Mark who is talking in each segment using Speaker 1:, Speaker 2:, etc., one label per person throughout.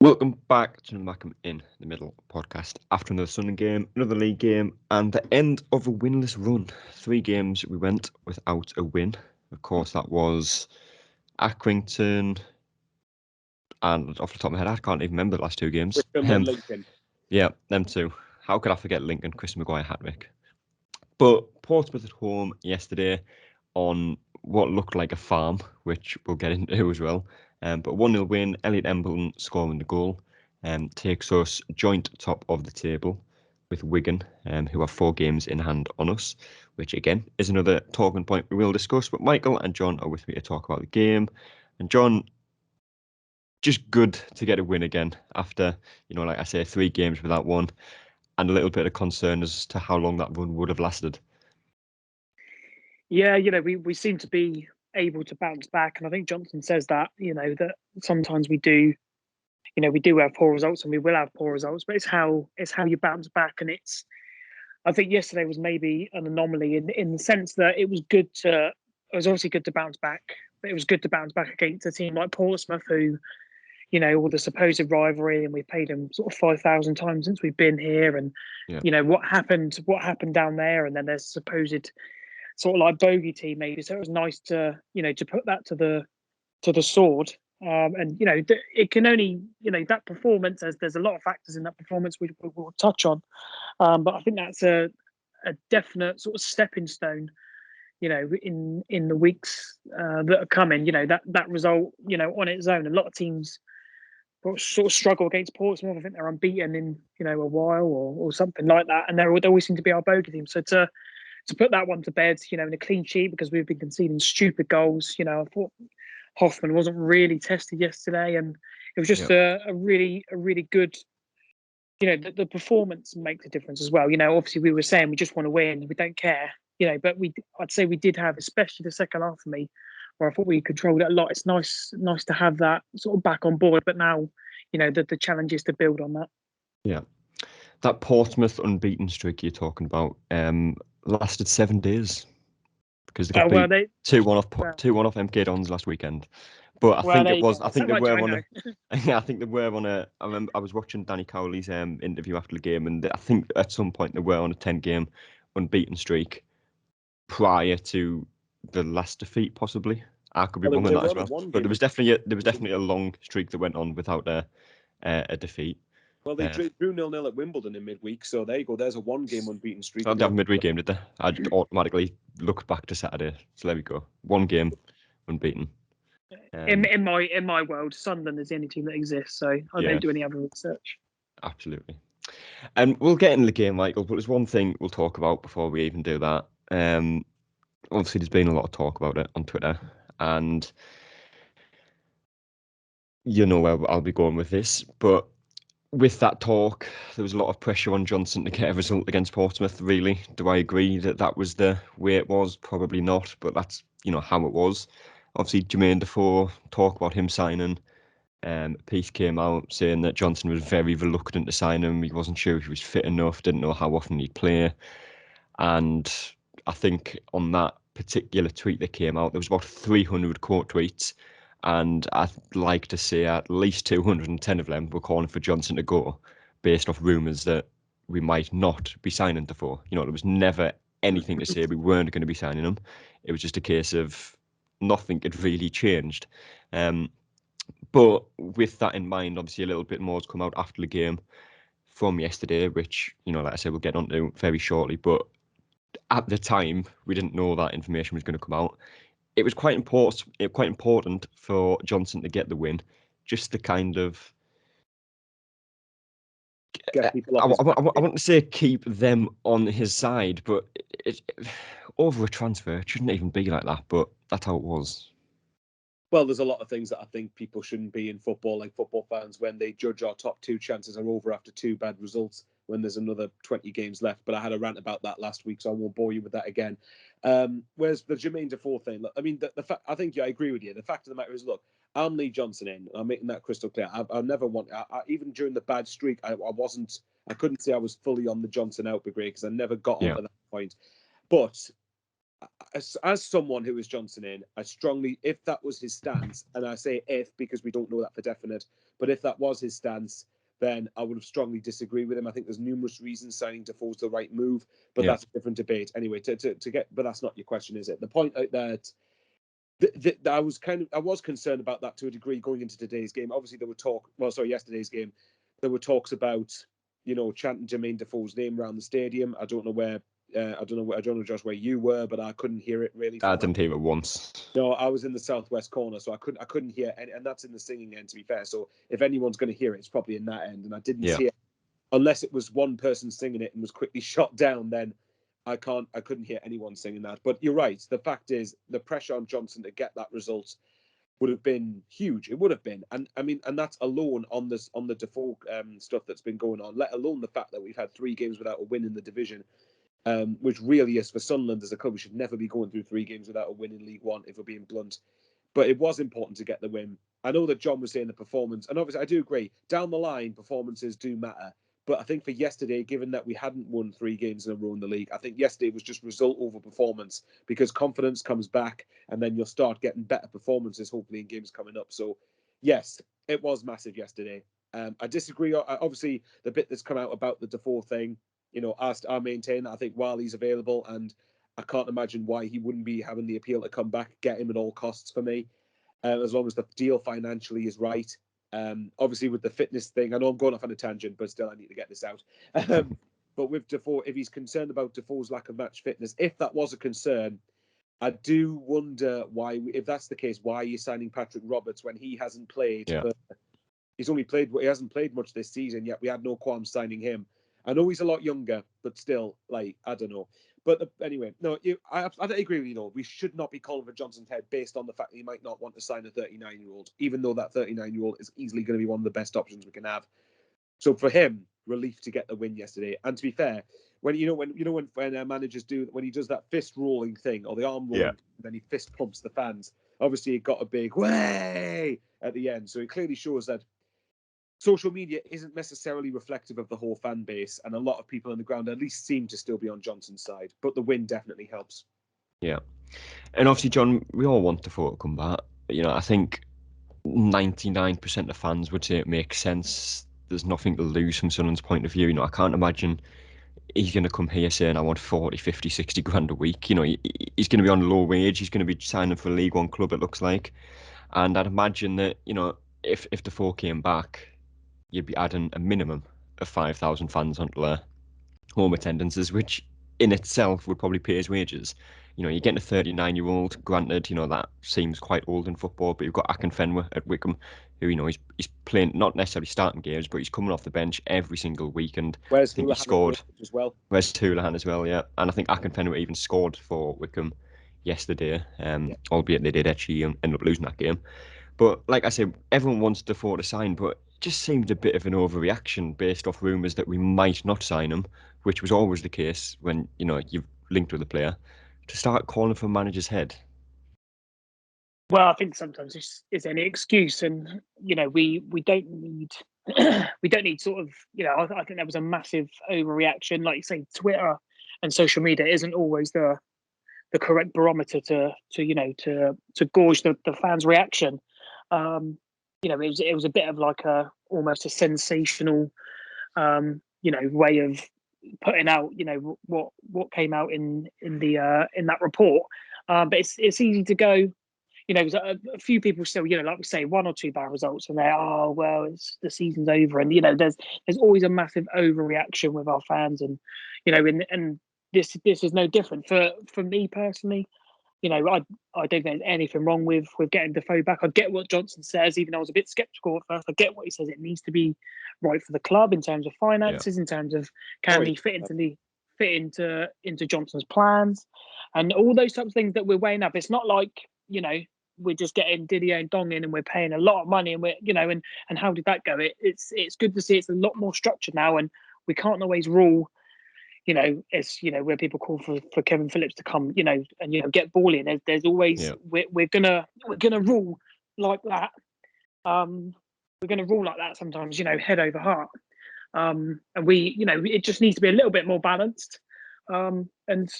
Speaker 1: Welcome back to the Mackem in the Middle podcast. After another Sunderland game, another league game, and the end of a winless run. 3 games we went without a win. Of course, that was Accrington, and off the top of my head, I can't even remember the last 2 games.
Speaker 2: Wycombe and Lincoln.
Speaker 1: Yeah, them 2. How could I forget Lincoln, Chris Maguire hat-trick? But Portsmouth at home yesterday on what looked like a farm, which we'll get into as well. But 1-0 win, Elliot Embleton scoring the goal, takes us joint top of the table with Wigan, who have 4 games in hand on us, which again is another talking point we will discuss. But Michael and John are with me to talk about the game. And John, just good to get a win again after, like I say, 3 games without one, and a little bit of concern as to how long that run would have lasted.
Speaker 3: Yeah, we seem to be able to bounce back, and I think Johnson says that, that sometimes we do have poor results and we will have poor results, but it's how you bounce back. And I think yesterday was maybe an anomaly in the sense that it was obviously good to bounce back, but it was good to bounce back against a team like Portsmouth, who, all the supposed rivalry, and we've played them sort of 5,000 times since we've been here, and what happened down there, and then there's supposed sort of like bogey team maybe. So it was nice to put that to the sword. And it can only that performance. There's a lot of factors in that performance which we'll touch on, but I think that's a definite sort of stepping stone. In the weeks that are coming, that result, on its own. A lot of teams sort of struggle against Portsmouth. I think they're unbeaten in a while or something like that, and they always seem to be our bogey team. So to put that one to bed, in a clean sheet, because we've been conceding stupid goals. I thought Hoffman wasn't really tested yesterday, and it was just a really good. The performance makes a difference as well. Obviously we were saying we just want to win, we don't care. But I'd say we did have, especially the second half for me, where I thought we controlled it a lot. It's nice to have that sort of back on board. But now, the challenge is to build on that.
Speaker 1: Yeah. That Portsmouth unbeaten streak you're talking about lasted 7 days because they got beat 2-1 off 2-1 off MK Dons last weekend. But I think it was. I think they were on a. Yeah, I think they were on a. I remember I was watching Danny Cowley's interview after the game, and I think at some point they were on a 10-game unbeaten streak prior to the last defeat, possibly. I could be wrong on that as well. But there was definitely a long streak that went on without a defeat.
Speaker 2: Well, they drew 0-0 at Wimbledon in midweek, so there you go. There's a 1-game unbeaten streak.
Speaker 1: Oh, they have a midweek game, did they? I automatically looked back to Saturday, so there we go. 1 game unbeaten.
Speaker 3: In my world, Sunderland is the only team that exists, so I don't do any other research.
Speaker 1: Absolutely. And we'll get into the game, Michael, but there's one thing we'll talk about before we even do that. Obviously, there's been a lot of talk about it on Twitter, and you know where I'll be going with this, but with that talk, there was a lot of pressure on Johnson to get a result against Portsmouth, really. Do I agree that was the way it was? Probably not, but that's, how it was. Obviously, Jermaine Defoe, talk about him signing. A piece came out saying that Johnson was very reluctant to sign him. He wasn't sure if he was fit enough, didn't know how often he'd play. And I think on that particular tweet that came out, there was about 300 quote tweets. And I'd like to say at least 210 of them were calling for Johnson to go based off rumours that we might not be signing Defoe. There was never anything to say we weren't going to be signing him. It was just a case of nothing had really changed. But with that in mind, obviously a little bit more has come out after the game from yesterday, which, like I said, we'll get onto very shortly. But at the time, we didn't know that information was going to come out. It was quite important for Johnson to get the win, just to kind of. I want to say keep them on his side, but over a transfer, it shouldn't even be like that. But that's how it was.
Speaker 2: Well, there's a lot of things that I think people shouldn't be in football, like football fans, when they judge our top 2 chances are over after 2 bad results when there's another 20 games left. But I had a rant about that last week, so I won't bore you with that again. Whereas the Jermaine Defoe thing, I mean, I think I agree with you. The fact of the matter is, look, I'm Lee Johnson in. I'm making that crystal clear. I never want, even during the bad streak, I couldn't say I was fully on the Johnson out brigade because I never got over that point. But as someone who is Johnson in, I strongly, if that was his stance, and I say if because we don't know that for definite, but if that was his stance, then I would have strongly disagreed with him. I think there's numerous reasons signing Defoe's the right move, but that's a different debate. Anyway, to get, but that's not your question, is it? The point out that I was concerned about that to a degree going into today's game. Obviously, yesterday's game, there were talks about, chanting Jermaine Defoe's name around the stadium. I don't know, Josh, where you were, but I couldn't hear it really.
Speaker 1: I didn't hear it once.
Speaker 2: No, I was in the southwest corner, so I couldn't hear any, and that's in the singing end, to be fair. So if anyone's going to hear it, it's probably in that end, and I didn't hear, unless it was one person singing it and was quickly shot down. Then I couldn't hear anyone singing that. But you're right. The fact is, the pressure on Johnson to get that result would have been huge. It would have been, and I mean, and that's alone on the Defoe stuff that's been going on. Let alone the fact that we've had 3 games without a win in the division. Which really is, for Sunderland as a club, we should never be going through 3 games without a win in League One, if we're being blunt. But it was important to get the win. I know that John was saying the performance, and obviously I do agree, down the line, performances do matter. But I think for yesterday, given that we hadn't won 3 games in a row in the league, I think yesterday was just result over performance, because confidence comes back, and then you'll start getting better performances, hopefully, in games coming up. So, yes, it was massive yesterday. I disagree. Obviously, the bit that's come out about the Defoe thing, I maintain that I think while he's available, and I can't imagine why he wouldn't be having the appeal to come back, get him at all costs for me, as long as the deal financially is right. Obviously, with the fitness thing, I know I'm going off on a tangent, but still I need to get this out. But with Defoe, if he's concerned about Defoe's lack of match fitness, if that was a concern, I do wonder why, if that's the case, why you're signing Patrick Roberts when he hasn't played. He hasn't played much this season, yet we had no qualms signing him. I know he's a lot younger, but still, I don't know. But anyway, no, I agree with you. We should not be calling for Johnson's head based on the fact that he might not want to sign a 39-year-old, even though that 39-year-old is easily going to be one of the best options we can have. So for him, relief to get the win yesterday. And to be fair, when managers do, when he does that fist rolling thing or the arm rolling, and then he fist pumps the fans. Obviously, it got a big way at the end. So it clearly shows that social media isn't necessarily reflective of the whole fan base, and a lot of people on the ground at least seem to still be on Johnson's side. But the win definitely helps.
Speaker 1: Yeah. And obviously, John, we all want Defoe to come back. I think 99% of fans would say it makes sense. There's nothing to lose from Sunderland's point of view. I can't imagine he's going to come here saying, I want 40, 50, 60 grand a week. He's going to be on low wage. He's going to be signing for a League One club, it looks like. And I'd imagine that, if Defoe came back, you'd be adding a minimum of 5,000 fans onto their home attendances, which in itself would probably pay his wages. You're getting a 39-year-old, granted, that seems quite old in football, but you've got Akinfenwa at Wickham, who, he's playing, not necessarily starting games, but he's coming off the bench every single week, and I think he scored
Speaker 2: as well.
Speaker 1: Where's Houlihan as well, yeah. And I think Akinfenwa even scored for Wickham yesterday, albeit they did actually end up losing that game. But like I said, everyone wants Defoe to sign, but it just seemed a bit of an overreaction based off rumours that we might not sign him, which was always the case when, you've linked with a player, to start calling for a manager's head.
Speaker 3: Well, I think sometimes this is any excuse, and we don't need we don't need sort of I think there was a massive overreaction. Like you say, Twitter and social media isn't always the correct barometer to gauge the fans' reaction. It was a bit of like almost a sensational way of putting out what came out in that report. But it's easy to go. There's a few people still, like we say, 1 or 2 bad results, and they're, oh well, it's the season's over, and there's always a massive overreaction with our fans, and and this is no different for me personally. I don't think there's anything wrong with getting Defoe back. I get what Johnson says, even though I was a bit sceptical at first. I get what he says. It needs to be right for the club in terms of finances, in terms of can he fit into Johnson's plans, and all those types of things that we're weighing up. It's not like we're just getting Didier and Dong in and we're paying a lot of money, and we're and how did that go? It's good to see it's a lot more structured now, and we can't always rule. It's where people call for Kevin Phillips to come, and get ball in. There's always we're gonna rule like that. We're gonna rule like that sometimes, head over heart. And we, it just needs to be a little bit more balanced. And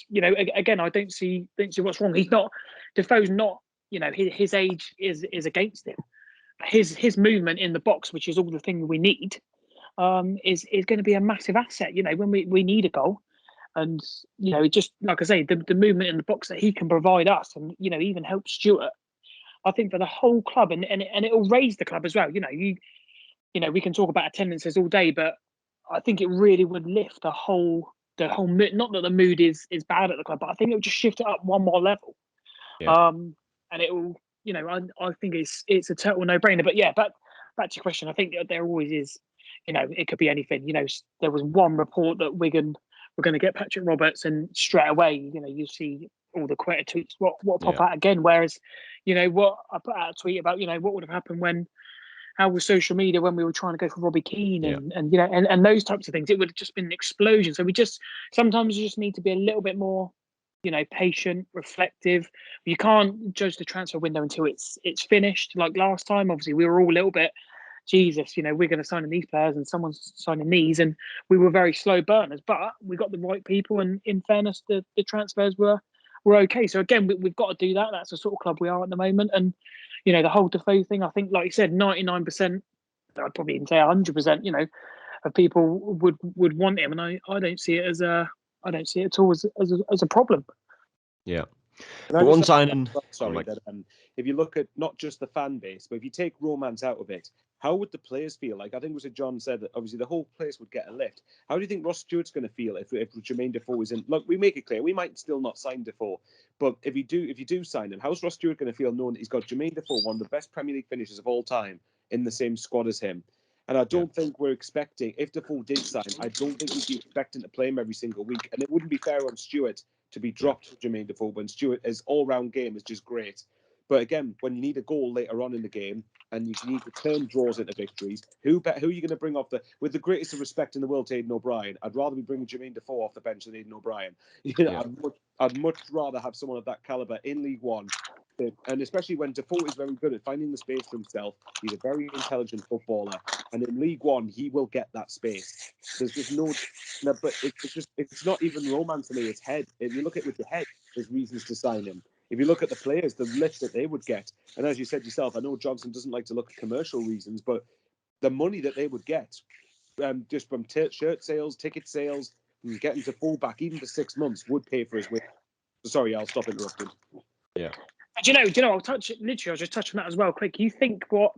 Speaker 3: again, I don't see what's wrong. He's not Defoe's not. His age is against him. His movement in the box, which is all the thing we need, is going to be a massive asset. When we need a goal, and just like I say, the movement in the box that he can provide us, and even help Stewart. I think for the whole club, and it'll raise the club as well. We can talk about attendances all day, but I think it really would lift the whole mood. Not that the mood is bad at the club, but I think it would just shift it up one more level.
Speaker 1: Yeah.
Speaker 3: And it will, I think it's a total no-brainer. But yeah, back to your question, I think there always is, it could be anything. There was one report that Wigan were going to get Patrick Roberts, and straight away, you see all the Quetta tweets what pop out again. Whereas, what I put out a tweet about, what would have happened how was social media when we were trying to go for Robbie Keane and those types of things. It would have just been an explosion. So sometimes you just need to be a little bit more, patient, reflective. You can't judge the transfer window until it's finished. Like last time, obviously we were all a little bit, Jesus, we're going to sign in these players and someone's signing these, and we were very slow burners. But we got the right people, and in fairness, the transfers were okay. So again, we've got to do that. That's the sort of club we are at the moment. And the whole Defoe thing, I think, like you said, 99%, I'd probably even say 100%, of people would want him, and I don't see it I don't see it at all as a problem.
Speaker 1: Yeah.
Speaker 2: But
Speaker 1: one signing.
Speaker 2: Sorry, that if you look at not just the fan base, but if you take romance out of it, how would the players feel? Like I think it was John said that obviously the whole place would get a lift. How do you think Ross Stewart's going to feel if Jermaine Defoe is in? Look, we make it clear we might still not sign Defoe, but if you do sign him, how's Ross Stewart going to feel knowing that he's got Jermaine Defoe, one of the best Premier League finishers of all time, in the same squad as him? And I don't think we're expecting, if Defoe did sign, I don't think we'd be expecting to play him every single week, and it wouldn't be fair on Stewart to be dropped for Jermaine Defoe when Stewart's all-round game is just great. But again, when you need a goal later on in the game and you need to turn draws into victories, who are you going to bring off with the greatest of respect in the world to Aidan O'Brien? I'd rather be bringing Jermaine Defoe off the bench than Aidan O'Brien. I'd much rather have someone of that calibre in League One. And especially when Defoe is very good at finding the space for himself. He's a very intelligent footballer. And in League One, he will get that space. There's just but it's not even romance to me. It's head. If you look at it with your head, there's reasons to sign him. If you look at the players, the lift that they would get, and as you said yourself, I know Johnson doesn't like to look at commercial reasons, but the money that they would get, just from shirt sales, ticket sales, and getting to fullback, even for 6 months, would pay for his win. Sorry, I'll stop interrupting.
Speaker 3: Yeah. Do you know? I'll touch literally. I'll just touch on that as well, quick. You think what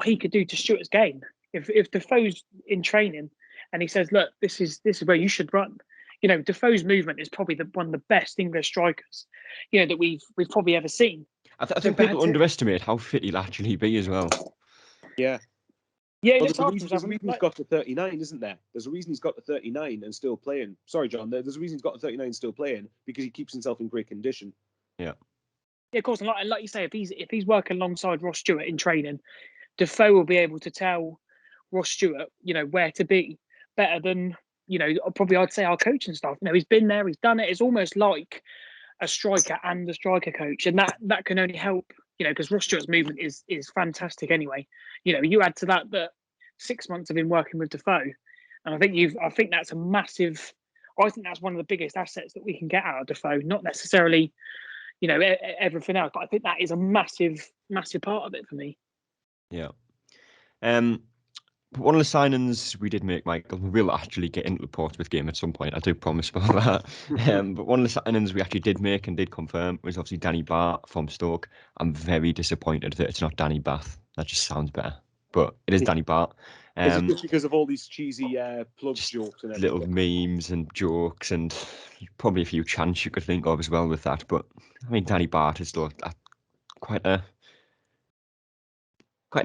Speaker 3: he could do to Stewart's game if Defoe's in training and he says, "Look, this is where you should run." Defoe's movement is probably one of the best English strikers, that we've probably ever seen.
Speaker 1: I think people underestimate how fit he'll actually be as well.
Speaker 2: Yeah.
Speaker 3: Yeah,
Speaker 2: there's a reason he's got to 39, isn't there? There's a reason he's got to 39 and still playing. Sorry, John. There's a reason he's got to 39 and still playing because he keeps himself in great condition.
Speaker 1: Yeah.
Speaker 3: Yeah, of course. And like you say, if he's working alongside Ross Stewart in training, Defoe will be able to tell Ross Stewart, where to be better than, probably I'd say our coaching staff. He's been there, he's done it. It's almost like a striker and a striker coach, and that can only help, because Ross Stewart's movement is fantastic anyway. You add to that 6 months of him working with Defoe, and I think that's a massive. I think that's one of the biggest assets that we can get out of Defoe. Not necessarily, everything else, but I think that is a massive, massive part of it for me.
Speaker 1: Yeah. One of the signings we did make, Michael, we'll actually get into the Portsmouth game at some point, I do promise about that. But one of the signings we actually did make and did confirm was obviously Danny Bart from Stoke. I'm very disappointed that it's not Danny Bath. That just sounds better. But it is Danny Bart.
Speaker 2: Is it just because of all these cheesy plug jokes and everything?
Speaker 1: Little memes and jokes and probably a few chants you could think of as well with that. But, I mean, Danny Bart is still quite an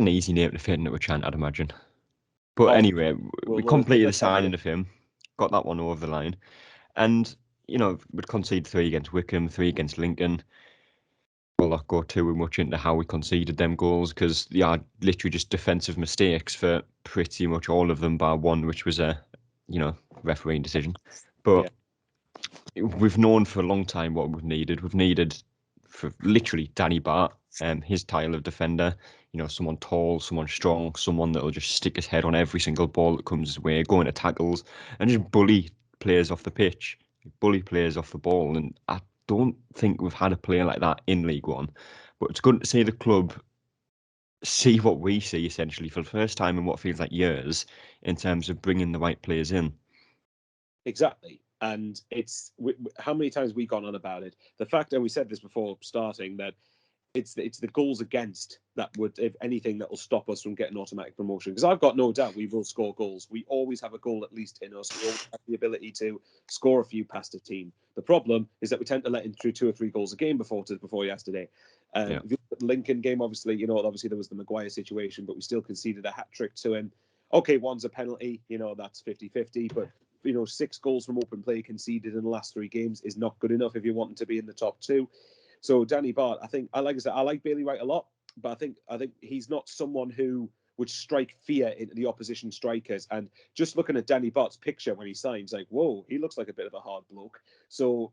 Speaker 1: easy name to fit into a chant, I'd imagine. But anyway, we completed the signing of him, got that one over the line. And, we'd conceded 3 against Wycombe, 3 against Lincoln. We'll not go too much into how we conceded them goals because they are literally just defensive mistakes for pretty much all of them, bar one, which was a, refereeing decision. But we've known for a long time what we've needed. We've needed for literally Danny Bart, his style of defender. Someone tall, someone strong, someone that'll just stick his head on every single ball that comes his way, go into tackles, and just bully players off the pitch. bully players off the ball, and I don't think we've had a player like that in League One. But it's good to see the club see what we see essentially for the first time in what feels like years in terms of bringing the right players in.
Speaker 2: Exactly. And it's how many times we've gone on about it. The fact, and we said this before starting, that it's the goals against that would, if anything, that will stop us from getting automatic promotion. Because I've got no doubt we will score goals. We always have a goal at least in us. We always have the ability to score a few past a team. The problem is that we tend to let in through 2 or 3 goals a game before yesterday. If you look at the Lincoln game, obviously there was the Maguire situation, but we still conceded a hat trick to him. Okay, one's a penalty, that's 50-50, but 6 goals from open play conceded in the last 3 games is not good enough if you're wanting to be in the top 2. So Danny Bart, I like Bailey Wright a lot, but I think he's not someone who would strike fear into the opposition strikers. And just looking at Danny Bart's picture when he signs, like, whoa, he looks like a bit of a hard bloke. So,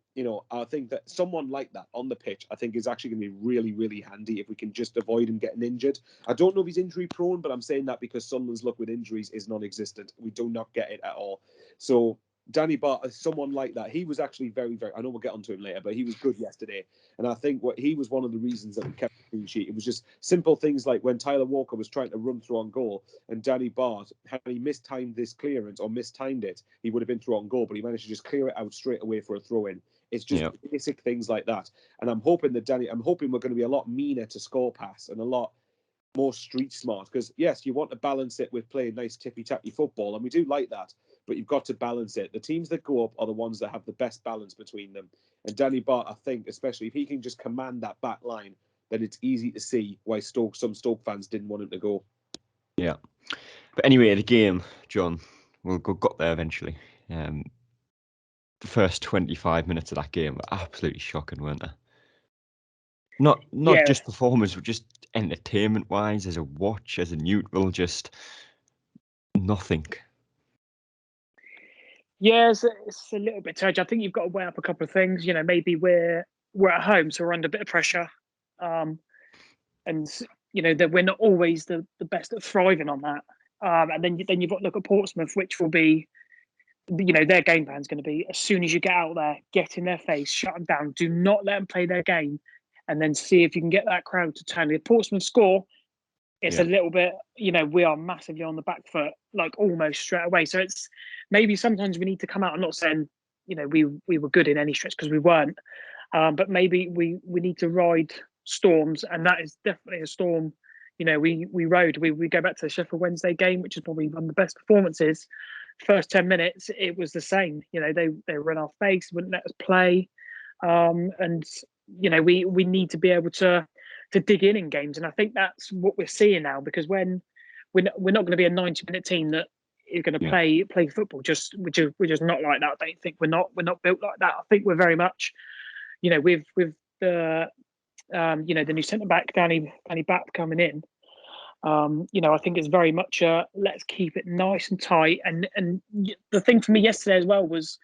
Speaker 2: I think that someone like that on the pitch, I think is actually going to be really, really handy if we can just avoid him getting injured. I don't know if he's injury prone, but I'm saying that because Sunderland's luck with injuries is non-existent. We do not get it at all. So Danny Bart, someone like that, he was actually very, very, I know we'll get onto him later, but he was good yesterday. And I think he was one of the reasons that we kept the clean sheet. It was just simple things like when Tyler Walker was trying to run through on goal and Danny Bart, had he mistimed this clearance or mistimed it, he would have been through on goal, but he managed to just clear it out straight away for a throw in. It's just basic things like that. And I'm hoping we're going to be a lot meaner to score pass and a lot more street smart, because yes, you want to balance it with playing nice tippy-tappy football, and we do like that, but you've got to balance it. The teams that go up are the ones that have the best balance between them, and Danny Bart, I think, especially if he can just command that back line, then it's easy to see why some Stoke fans didn't want him to go.
Speaker 1: Yeah, but anyway, the game, John, got there eventually. The first 25 minutes of that game were absolutely shocking, weren't they? Not just performance, but just entertainment wise, as a watch, as a neutral, just nothing.
Speaker 3: Yeah, it's a little bit touchy. I think you've got to weigh up a couple of things. Maybe we're at home, so we're under a bit of pressure, and that we're not always the best at thriving on that. And then you've got to look at Portsmouth, which will be, their game plan is going to be as soon as you get out there, get in their face, shut them down, do not let them play their game, and then see if you can get that crowd to turn. If Portsmouth score, it's a little bit, we are massively on the back foot, like almost straight away. So it's maybe sometimes we need to come out. I'm not saying, we were good in any stretch, because we weren't. But maybe we need to ride storms, and that is definitely a storm. We rode. We go back to the Sheffield Wednesday game, which is probably one of the best performances. First 10 minutes, it was the same. They were in our face, wouldn't let us play, and we need to be able to dig in games, and I think that's what we're seeing now. Because when we're not going to be a 90-minute team that is going to play football, we're just not like that. I don't think we're not built like that. I think we're very much, with the the new centre back Danny Bapp coming in. I think it's very much let's keep it nice and tight. And the thing for me yesterday as well was,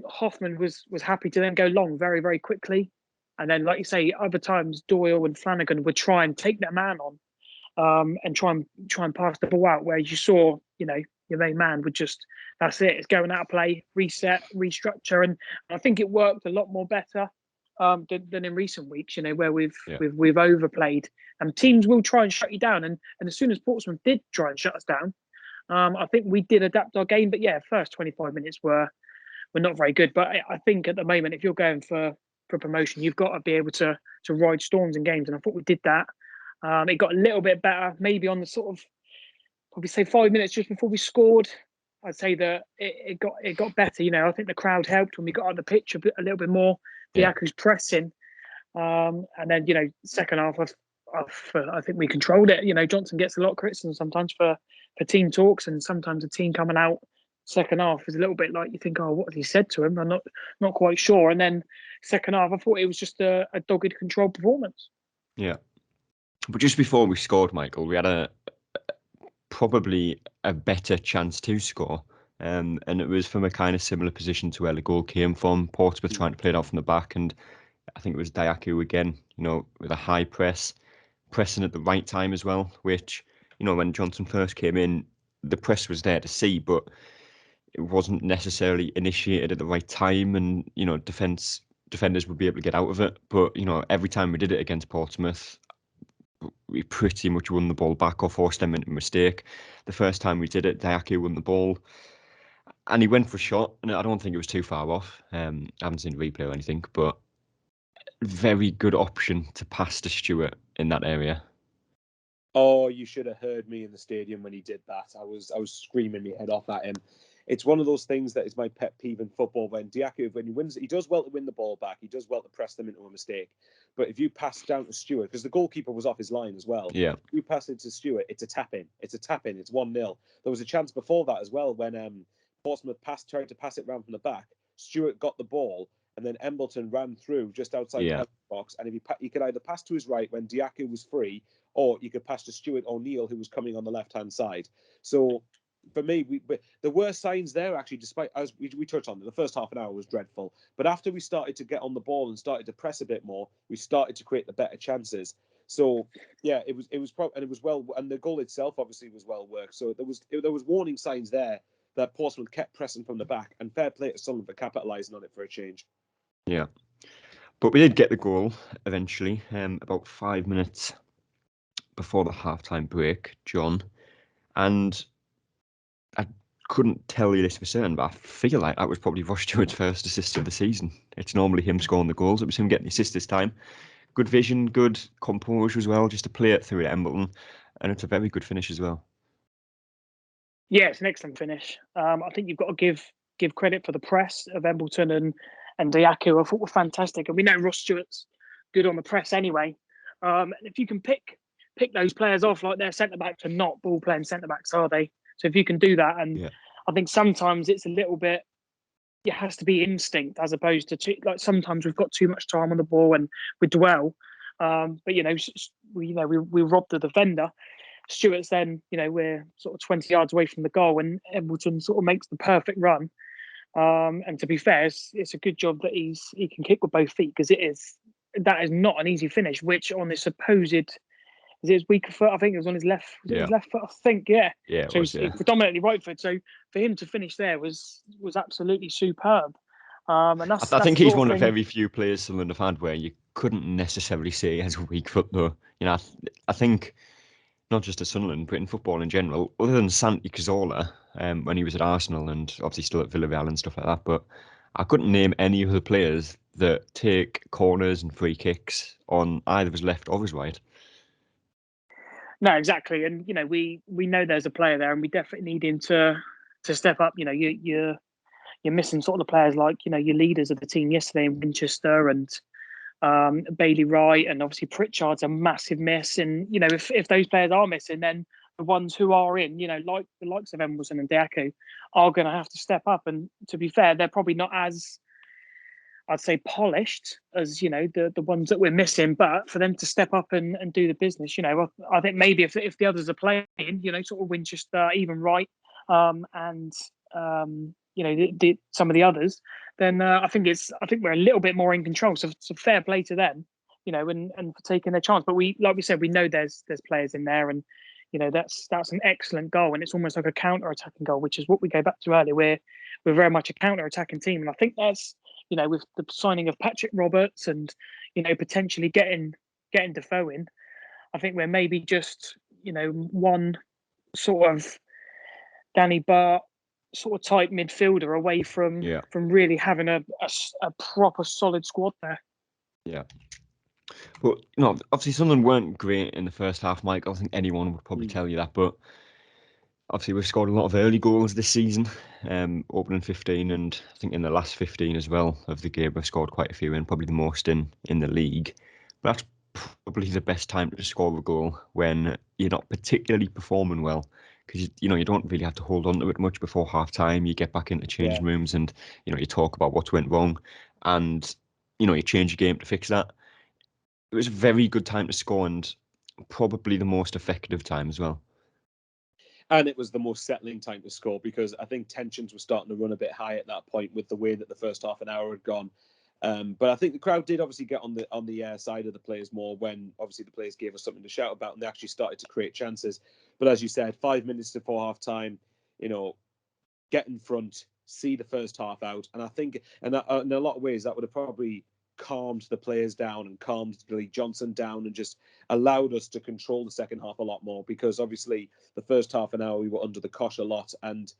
Speaker 3: Hoffman was happy to then go long very, very quickly. And then, like you say, other times Doyle and Flanagan would try and take their man on, and try and pass the ball out. Whereas you saw, your main man would just, that's it, it's going out of play, reset, restructure, and I think it worked a lot more better than in recent weeks. Where we've overplayed, and teams will try and shut you down. And as soon as Portsmouth did try and shut us down, I think we did adapt our game. But yeah, first 25 minutes were not very good. But I think at the moment, if you're going for promotion, you've got to be able to ride storms in games, and I thought we did that. It got a little bit better, maybe on the sort of, probably say 5 minutes just before we scored. I'd say that it got better. I think the crowd helped when we got on the pitch a little bit more. Biaku's pressing, and then second half, I think we controlled it. Johnson gets a lot of criticism sometimes for team talks, and sometimes the team coming out second half is a little bit like you think, oh, what has he said to him? I'm not quite sure. And then second half, I thought it was just a dogged, controlled performance.
Speaker 1: Yeah, but just before we scored, Michael, we had probably a better chance to score, and it was from a kind of similar position to where the goal came from. Portsmouth trying to play it out from the back, and I think it was Diaku again, with a high pressing at the right time as well, which, when Johnson first came in, the press was there to see, but it wasn't necessarily initiated at the right time, and defenders would be able to get out of it. But every time we did it against Portsmouth, we pretty much won the ball back or forced them into a mistake. The first time we did it, Diaku won the ball, and he went for a shot, and I don't think it was too far off. I haven't seen the replay or anything, but very good option to pass to Stewart in that area.
Speaker 2: Oh, you should have heard me in the stadium when he did that. I was screaming my head off at him. It's one of those things that is my pet peeve in football. When Diaku, when he wins, he does well to win the ball back. He does well to press them into a mistake. But if you pass down to Stewart, because the goalkeeper was off his line as well,
Speaker 1: Yeah,
Speaker 2: you pass it to Stewart, it's a tap in. It's 1-0. There was a chance before that as well when Portsmouth tried to pass it round from the back. Stewart got the ball, and then Embleton ran through just outside the penalty box. And if he could either pass to his right when Diaku was free, or you could pass to Stewart O'Neill, who was coming on the left-hand side. So for me, there were signs there, actually, despite, as we touched on, the first half an hour was dreadful. But after we started to get on the ball and started to press a bit more, we started to create the better chances. So, yeah, it was and it was well, and the goal itself obviously was well worked. So there was warning signs there that Portsmouth kept pressing from the back, and fair play to Sunderland for capitalising on it for a change.
Speaker 1: Yeah. But we did get the goal eventually, about 5 minutes before the half-time break, John. And I couldn't tell you this for certain, but I feel like that was probably Ross Stewart's first assist of the season. It's normally him scoring the goals. It was him getting the assist this time. Good vision, good composure as well, just to play it through at Embleton. And it's a very good finish as well.
Speaker 3: Yeah, it's an excellent finish. I think you've got to give credit for the press of Embleton and Diaku. I thought were fantastic, and we know Ross Stewart's good on the press anyway. And if you can pick those players off, like their centre backs are not ball playing centre backs, are they? So if you can do that, and I think sometimes it's a little bit, it has to be instinct as opposed to like sometimes we've got too much time on the ball and we dwell. But we robbed the defender. Stewart's then, we're sort of 20 yards away from the goal, and Embleton sort of makes the perfect run. And to be fair, it's a good job that he can kick with both feet, because that is not an easy finish. Which on his supposed, is it his weaker foot? I think it was on his left. Was it his left foot? I think, yeah.
Speaker 1: Yeah,
Speaker 3: so it's predominantly right foot. So for him to finish there was absolutely superb. And
Speaker 1: I think he's one of very few players Sunderland have had where you couldn't necessarily say he has a weak foot, though. I think not just at Sunderland, but in football in general, other than Santi Cazorla, when he was at Arsenal and obviously still at Villarreal and stuff like that, but I couldn't name any other players that take corners and free kicks on either his left or his right.
Speaker 3: No, exactly. And, we know there's a player there, and we definitely need him to step up. You're missing sort of the players like, your leaders of the team yesterday in Winchester and Bailey Wright, and obviously Pritchard's a massive miss. And if those players are missing, then the ones who are in, like the likes of Embleton and Diaku, are going to have to step up. And to be fair, they're probably not as, I'd say, polished as the ones that we're missing. But for them to step up and do the business, I think maybe if the others are playing, sort of Winchester, even Wright, and some of the others, then I think we're a little bit more in control. So fair play to them, and for taking their chance. But like we said, we know there's players in there, and that's an excellent goal, and it's almost like a counter-attacking goal, which is what we go back to earlier. We're very much a counter-attacking team, and I think that's with the signing of Patrick Roberts and potentially getting Defoe in, I think we're maybe just one sort of Danny Bart sort of type midfielder away from really having a proper solid squad there.
Speaker 1: Yeah. But obviously Sunderland weren't great in the first half, Mike. I don't think anyone would probably tell you that, but obviously we've scored a lot of early goals this season, opening 15, and I think in the last 15 as well of the game we've scored quite a few, and probably the most in the league. But that's probably the best time to score a goal when you're not particularly performing well, because you don't really have to hold on to it much before half time. You get back into changing rooms and you talk about what went wrong, and you change your game to fix that. It was a very good time to score, and probably the most effective time as well.
Speaker 2: And it was the most settling time to score, because I think tensions were starting to run a bit high at that point with the way that the first half an hour had gone. But I think the crowd did obviously get on the side of the players more when obviously the players gave us something to shout about, and they actually started to create chances. But as you said, 5 minutes before half time, get in front, see the first half out. And I think, and in a lot of ways, that would have probably calmed the players down and calmed Lee Johnson down and just allowed us to control the second half a lot more, because obviously the first half an hour we were under the cosh a lot, and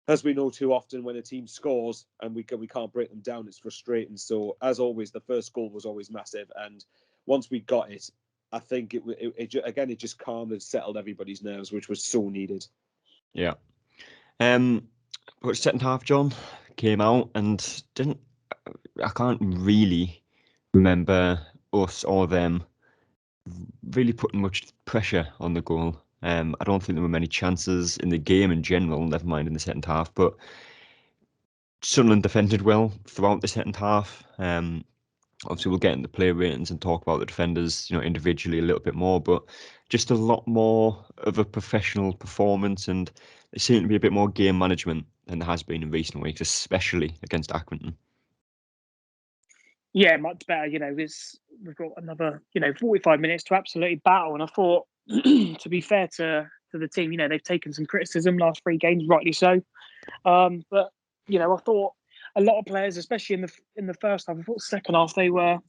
Speaker 2: as we know too often, when a team scores and we can't break them down, it's frustrating. So as always, the first goal was always massive, and once we got it, I think it just calmed and settled everybody's nerves, which was so needed.
Speaker 1: Yeah. But second half, John came out and I can't really remember us or them really putting much pressure on the goal. I don't think there were many chances in the game in general, never mind in the second half, but Sunderland defended well throughout the second half. Obviously, we'll get into player ratings and talk about the defenders, individually a little bit more, but just a lot more of a professional performance, and there seemed to be a bit more game management than there has been in recent weeks, especially against Accrington.
Speaker 3: Yeah, much better. We've got another 45 minutes to absolutely battle, and I thought, to be fair to the team, they've taken some criticism last 3 games, rightly so. But I thought a lot of players, especially in the first half, I thought second half they were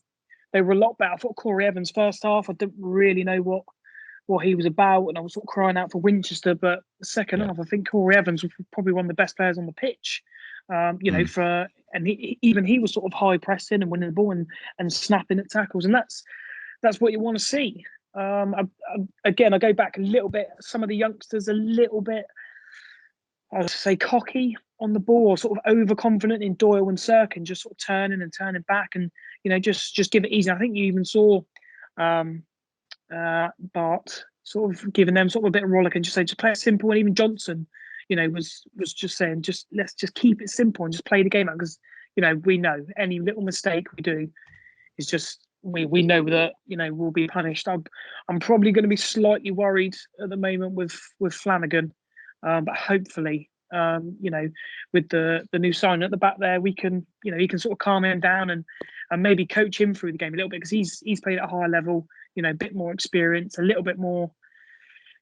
Speaker 3: a lot better. I thought Corey Evans first half, I didn't really know what he was about, and I was sort of crying out for Winchester. But the second half, I think Corey Evans was probably one of the best players on the pitch. Even he was sort of high pressing and winning the ball and snapping at tackles, and that's what you want to see. Again, I go back a little bit. Some of the youngsters a little bit, I would say, cocky on the ball, or sort of overconfident in Doyle and Sirkin, just sort of turning back, and just give it easy. I think you even saw Bart sort of giving them sort of a bit of rollick and just play it simple. And even Johnson, was just saying, let's just keep it simple and just play the game out, because we know any little mistake we do is just we know that we'll be punished. I'm probably going to be slightly worried at the moment with Flanagan, but hopefully with the new sign at the back there, we can he can sort of calm him down and maybe coach him through the game a little bit, because he's played at a higher level, a bit more experience, a little bit more.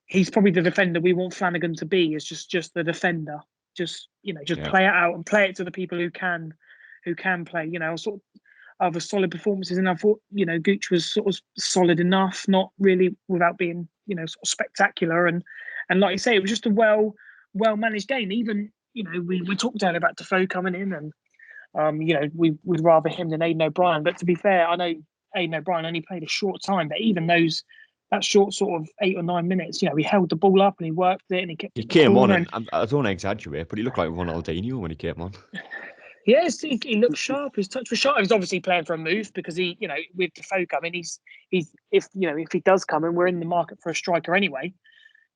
Speaker 3: He's probably the defender we want Flanagan to be, is just the defender. Just play it out and play it to the people who can play. Sort of other solid performances, and I thought Gooch was sort of solid enough, not really without being sort of spectacular. And like you say, it was just a well managed game. Even we talked earlier about Defoe coming in, and we'd rather him than Aidan O'Brien. But to be fair, I know Aidan O'Brien only played a short time, but even that short sort of 8 or 9 minutes, he held the ball up and he worked it and he kept.
Speaker 1: He came on, and I don't exaggerate, but he looked like Ronaldinho when he came on.
Speaker 3: Yes, he looked sharp. His touch was sharp. He's obviously playing for a move, because he, with Defoe coming, he's if he does come and we're in the market for a striker anyway,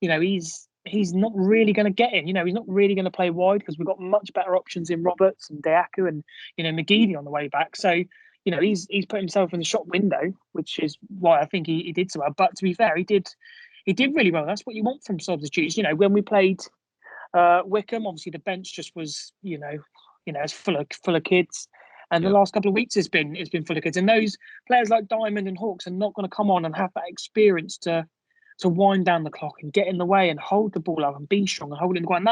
Speaker 3: he's not really going to get in. He's not really going to play wide, because we've got much better options in Roberts and Deaku and McGeady on the way back. So he's put himself in the shop window, which is why I think he did so well. But to be fair, he did really well. That's what you want from substitutes. When we played Wickham, obviously the bench just was it's full of kids, and the last couple of weeks it's been full of kids. And those players like Diamond and Hawks are not going to come on and have that experience to wind down the clock and get in the way and hold the ball up and be strong and hold it in the ground.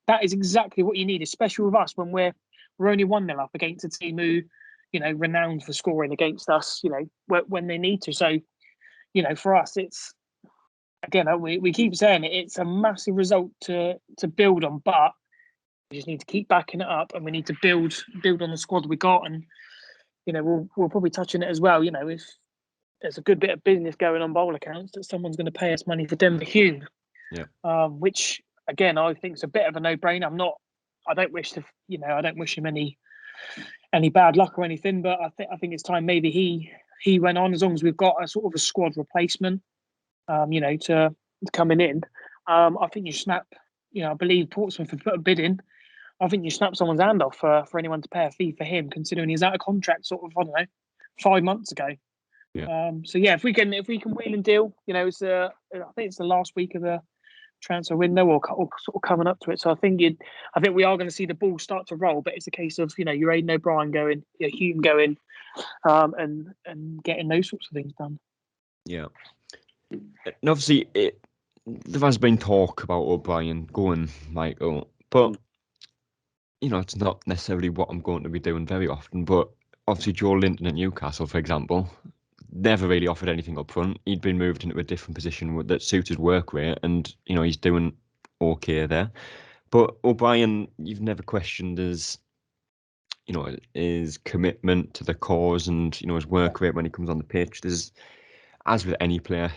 Speaker 3: That is exactly what you need, especially with us when we're only 1-0 up against a team who renowned for scoring against us when they need to. So for us, it's, again, we keep saying it's a massive result to build on, but we just need to keep backing it up, and we need to build on the squad we got. And we'll probably touch on it as well. If there's a good bit of business going on by all accounts, that someone's going to pay us money for Denver Hume, which again I think is a bit of a no-brainer. I don't wish him any bad luck or anything, but I think it's time maybe he went on, as long as we've got a sort of a squad replacement, to coming in. I think you snap. I believe Portsmouth have put a bid in. I think you snap someone's hand off for anyone to pay a fee for him, considering he's out of contract sort of, I don't know, 5 months ago.
Speaker 1: Yeah.
Speaker 3: So yeah, if we can wheel and deal, it's I think it's the last week of the transfer window, or sort of coming up to it. So I think we are going to see the ball start to roll, but it's a case of your Aidan O'Brien going, Hume going, and getting those sorts of things done.
Speaker 1: Yeah, and obviously there has been talk about O'Brien going, Michael, but it's not necessarily what I'm going to be doing very often, but obviously Joe Linton at Newcastle, for example, never really offered anything up front. He'd been moved into a different position that suited work rate, and he's doing okay there. But O'Brien, you've never questioned his commitment to the cause and his work rate when he comes on the pitch. There's, as with any player,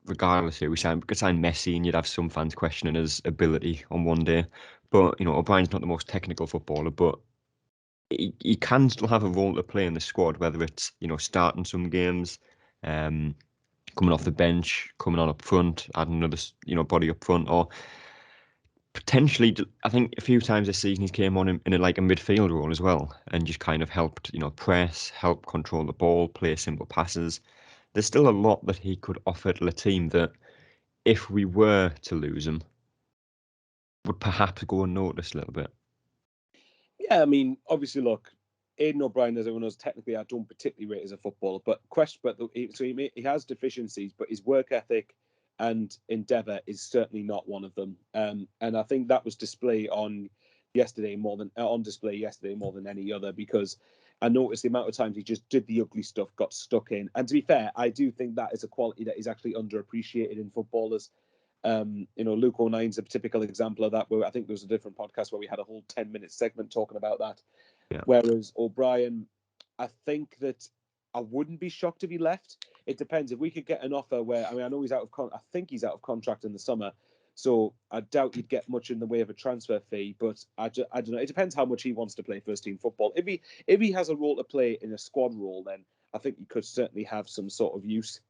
Speaker 1: regardless who we sign, we could sign Messi and you'd have some fans questioning his ability on one day. But O'Brien's not the most technical footballer, but he can still have a role to play in the squad, whether it's starting some games, coming off the bench, coming on up front, adding another body up front, or potentially. I think a few times this season he's came on in a midfield role as well, and just kind of helped press, help control the ball, play simple passes. There's still a lot that he could offer to the team that, if we were to lose him, would perhaps go unnoticed a little bit.
Speaker 2: Yeah, I mean, obviously, look, Aidan O'Brien, as everyone knows, technically I don't particularly rate as a footballer, but he has deficiencies, but his work ethic and endeavour is certainly not one of them. And I think that was on display yesterday more than any other, because I noticed the amount of times he just did the ugly stuff, got stuck in. And to be fair, I do think that is a quality that is actually underappreciated in footballers. Luke O'Nine's a typical example of that, where I think there was a different podcast where we had a whole 10-minute segment talking about that.
Speaker 1: Yeah.
Speaker 2: Whereas O'Brien, I think that I wouldn't be shocked if he left. It depends. If we could get an offer where, I know I think he's out of contract in the summer, so I doubt he'd get much in the way of a transfer fee, but I don't know. It depends how much he wants to play first team football. If he has a role to play in a squad role, then I think he could certainly have some sort of use.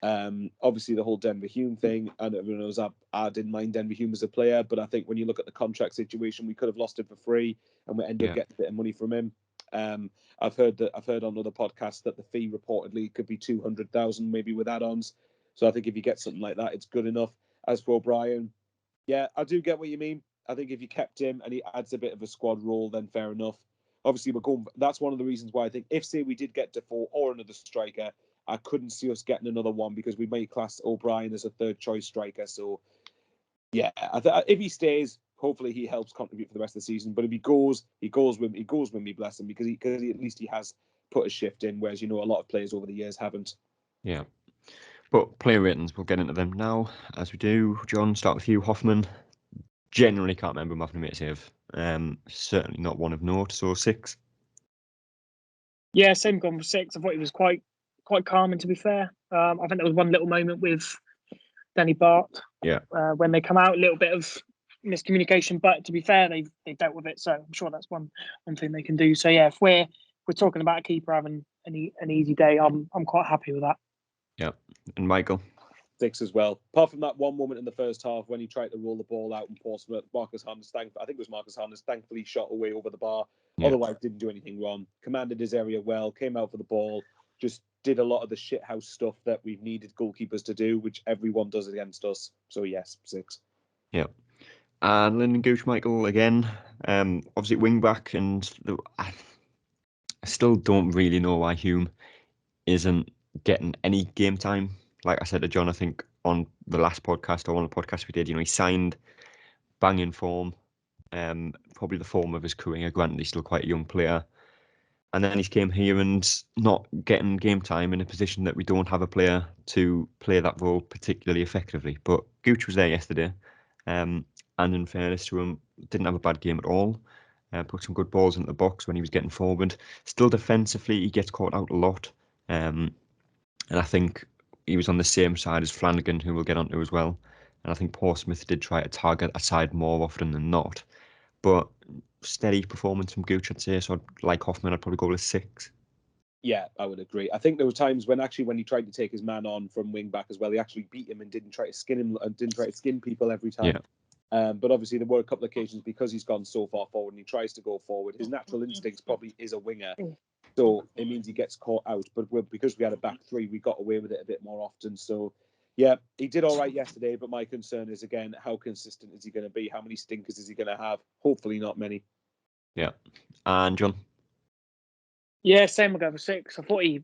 Speaker 2: Obviously the whole Denver Hume thing, and everyone knows I didn't mind Denver Hume as a player, but I think when you look at the contract situation, we could have lost him for free and we ended up getting a bit of money from him. I've heard on other podcasts that the fee reportedly could be 200,000, maybe with add-ons. So I think if you get something like that, it's good enough. As for O'Brien, yeah, I do get what you mean. I think if you kept him and he adds a bit of a squad role, then fair enough. Obviously, that's one of the reasons why I think if, say, we did get Defoe or another striker, I couldn't see us getting another one, because we may class O'Brien as a third choice striker. So, yeah, if he stays, hopefully he helps contribute for the rest of the season. But if he goes when we bless him, because at least he has put a shift in, whereas a lot of players over the years haven't.
Speaker 1: Yeah. But player ratings, we'll get into them now, as we do. John, start with you. Hoffman. Generally can't remember him having a mate save. Certainly not one of note, so 6.
Speaker 3: Yeah, same gone for 6. I thought he was quite calming, to be fair. I think there was one little moment with Danny Bart.
Speaker 1: Yeah.
Speaker 3: When they come out, a little bit of miscommunication, but to be fair, they dealt with it. So I'm sure that's one thing they can do. So yeah, if we're talking about a keeper having an easy day, I'm quite happy with that.
Speaker 1: Yeah. And Michael?
Speaker 2: 6 as well. Apart from that one moment in the first half when he tried to roll the ball out in Portsmouth, Marcus Harness, thankfully shot away over the bar. Yeah. Otherwise, didn't do anything wrong. Commanded his area well, came out for the ball, just did a lot of the shithouse stuff that we've needed goalkeepers to do, which everyone does against us. So yes, 6.
Speaker 1: Yeah. And Lyndon Gooch, Michael, again. Obviously wing back, and I still don't really know why Hume isn't getting any game time. Like I said to John, I think on the last podcast or one of the podcasts we did, he signed banging form, probably the form of his career. Granted, he's still quite a young player. And then he's came here and not getting game time in a position that we don't have a player to play that role particularly effectively. But Gooch was there yesterday, and in fairness to him, didn't have a bad game at all. Put some good balls into the box when he was getting forward. Still defensively, he gets caught out a lot. And I think he was on the same side as Flanagan, who we'll get onto as well. And I think Portsmouth did try to target a side more often than not. But steady performance from Gooch, I'd say. So like Hoffman, I'd probably go with 6.
Speaker 2: Yeah, I would agree. I think there were times when he tried to take his man on from wing back as well, he actually beat him and didn't try to skin him and didn't try to skin people every time. Yeah. But obviously there were a couple of occasions, because he's gone so far forward and he tries to go forward. His natural instincts probably is a winger, so it means he gets caught out. But because we had a back three, we got away with it a bit more often. So yeah, he did all right yesterday. But my concern is, again, how consistent is he going to be? How many stinkers is he going to have? Hopefully not many.
Speaker 1: Yeah. And John?
Speaker 3: Yeah, same. I'll go for 6. I thought he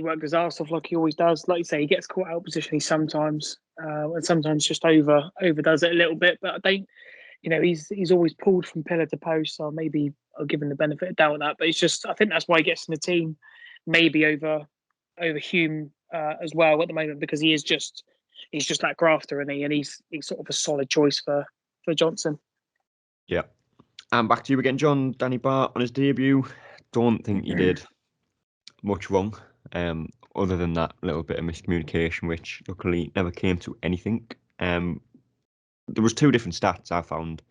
Speaker 3: worked his arse off like he always does. Like you say, he gets caught out positionally sometimes, and sometimes just overdoes it a little bit. But I think he's always pulled from pillar to post. So maybe I'll give him the benefit of doubt on that. But it's just I think that's why he gets in the team, maybe over Hume as well at the moment, because he's just that grafter, and he's sort of a solid choice for Johnson.
Speaker 1: Yeah. And back to you again, John. Danny Bart on his debut. Don't think he did much wrong, other than that little bit of miscommunication, which luckily never came to anything. There was 2 different stats I found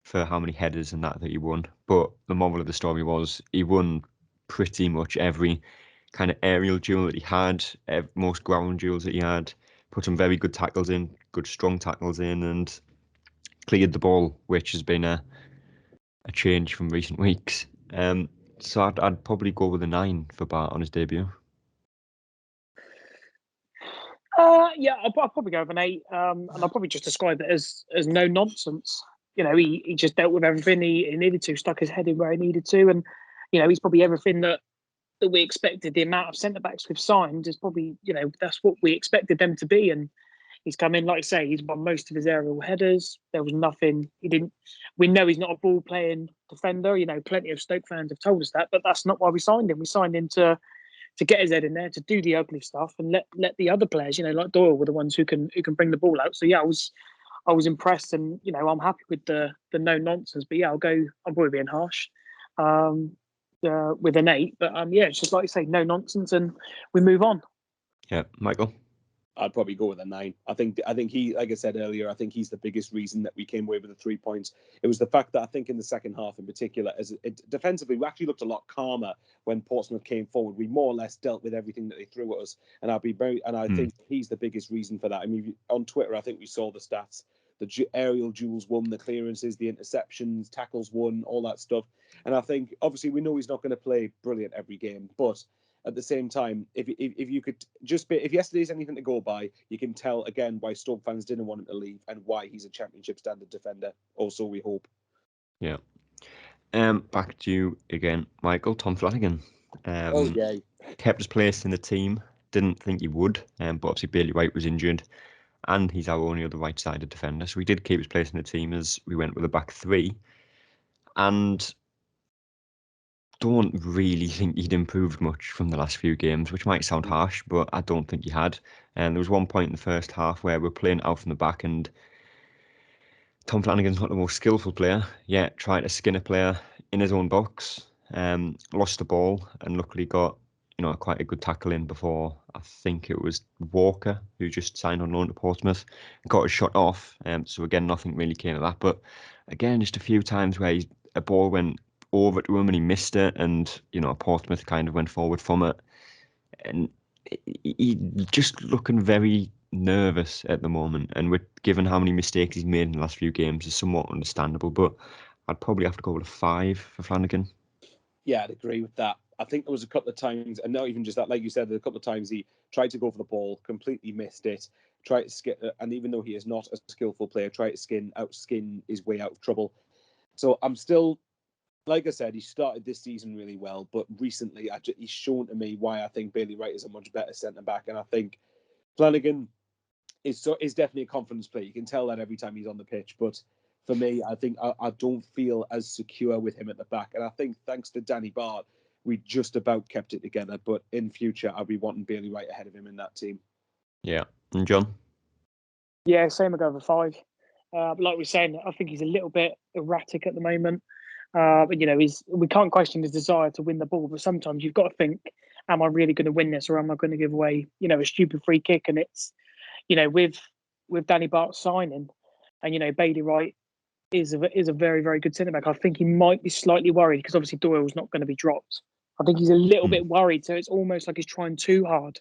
Speaker 1: for how many headers and that he won, but the moral of the story was he won pretty much every kind of aerial duel that he had, most ground duels that he had, put some very good tackles in, good strong tackles in, and cleared the ball, which has been a change from recent weeks. So I'd probably go with a 9 for Bart on his debut.
Speaker 3: Yeah, I'll probably go with an 8, and I'll probably just describe it as no nonsense. He just dealt with everything he needed to, stuck his head in where he needed to, and he's probably everything that we expected. The amount of centre backs we've signed is probably that's what we expected them to be, and he's come in, like I say, he's won most of his aerial headers. There was nothing he didn't. We know he's not a ball playing defender. Plenty of Stoke fans have told us that, but that's not why we signed him. We signed him to get his head in there, to do the ugly stuff, and let the other players, like Doyle, were the ones who can bring the ball out. So yeah, I was impressed, and I'm happy with the no nonsense. But yeah, I'm probably being harsh with an 8. But yeah, it's just like you say, no nonsense, and we move on.
Speaker 1: Yeah, Michael.
Speaker 2: I'd probably go with a 9. I think he, like I said earlier, I think he's the biggest reason that we came away with the 3 points. It was the fact that I think in the second half in particular, defensively, we actually looked a lot calmer when Portsmouth came forward. We more or less dealt with everything that they threw at us, and I think he's the biggest reason for that. I mean, on Twitter, I think we saw the stats. The aerial duels won, the clearances, the interceptions, tackles won, all that stuff. And I think, obviously, we know he's not going to play brilliant every game, but at the same time, if you could just be, if yesterday's anything to go by, you can tell again why Stoke fans didn't want him to leave and why he's a Championship standard defender. Also, we hope.
Speaker 1: Yeah. Back to you again, Michael. Tom Flanagan. Kept his place in the team. Didn't think he would, but obviously Bailey Wright was injured, and he's our only other right-sided defender. So we did keep his place in the team as we went with a back 3, and don't really think he'd improved much from the last few games, which might sound harsh, but I don't think he had. And there was one point in the first half where we're playing out from the back, and Tom Flanagan's not the most skillful player, yet tried to skin a player in his own box, lost the ball, and luckily got quite a good tackle in before, I think it was Walker, who just signed on loan to Portsmouth, got his shot off. So again, nothing really came of that. But again, just a few times where a ball went over to him and he missed it, and Portsmouth kind of went forward from it, and he just looking very nervous at the moment. And given how many mistakes he's made in the last few games, is somewhat understandable. But I'd probably have to go with a 5 for Flanagan.
Speaker 2: Yeah, I'd agree with that. I think there was a couple of times, and not even just that, like you said, a couple of times he tried to go for the ball, completely missed it, tried to skin, and even though he is not a skillful player, tried to outskin his way out of trouble. So I'm still, like I said, he started this season really well, but recently he's shown to me why I think Bailey Wright is a much better centre-back, and I think Flanagan is definitely a confidence player. You can tell that every time he's on the pitch, but for me, I think I don't feel as secure with him at the back. And I think thanks to Danny Bart, we just about kept it together. But in future, I'll be wanting Bailey Wright ahead of him in that team.
Speaker 1: Yeah. And John?
Speaker 3: Yeah, same. I go with 5. Like we're saying, I think he's a little bit erratic at the moment. But we can't question his desire to win the ball. But sometimes you've got to think, am I really going to win this, or am I going to give away, a stupid free kick? And it's, with Danny Bart signing, and Bailey Wright is a very, very good centre back. I think he might be slightly worried because obviously Doyle's not going to be dropped. I think he's a little bit worried, so it's almost like he's trying too hard.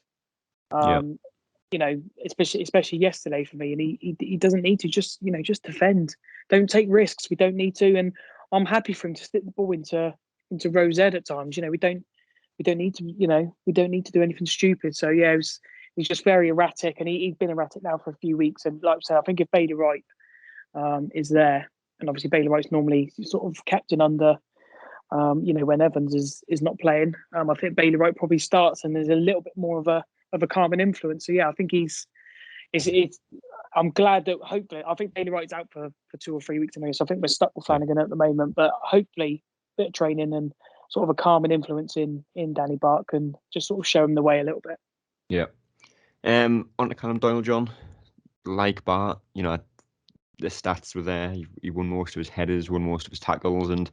Speaker 3: Especially yesterday for me, and he doesn't need to just defend. Don't take risks. We don't need to, and I'm happy for him to slip the ball into Rose Ed at times. We don't need to do anything stupid. So yeah, he's just very erratic, and he's been erratic now for a few weeks. And like I said, I think if Bailey Wright is there, and obviously Bailey Wright's normally sort of captain under, when Evans is not playing. I think Bailey Wright probably starts, and there's a little bit more of a calming influence. So yeah, I think I'm glad that hopefully, I think Bailey Wright's out for 2 or 3 weeks anyway, so I think we're stuck with Flanagan at the moment. But hopefully, a bit of training and sort of a calming influence in Danny Bart can just sort of show him the way a little bit.
Speaker 1: Yeah. On to Callum Doyle, John. Like Bart, the stats were there. He won most of his headers, won most of his tackles, and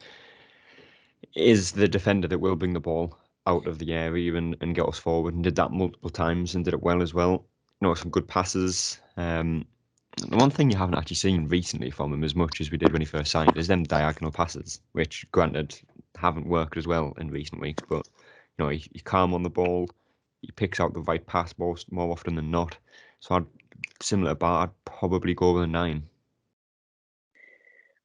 Speaker 1: is the defender that will bring the ball out of the area and get us forward, and did that multiple times and did it well as well. Some good passes. The one thing you haven't actually seen recently from him as much as we did when he first signed is them diagonal passes, which granted haven't worked as well in recent weeks, but he's calm on the ball. He picks out the right pass more often than not. So similar to Bart, I'd probably go with a 9.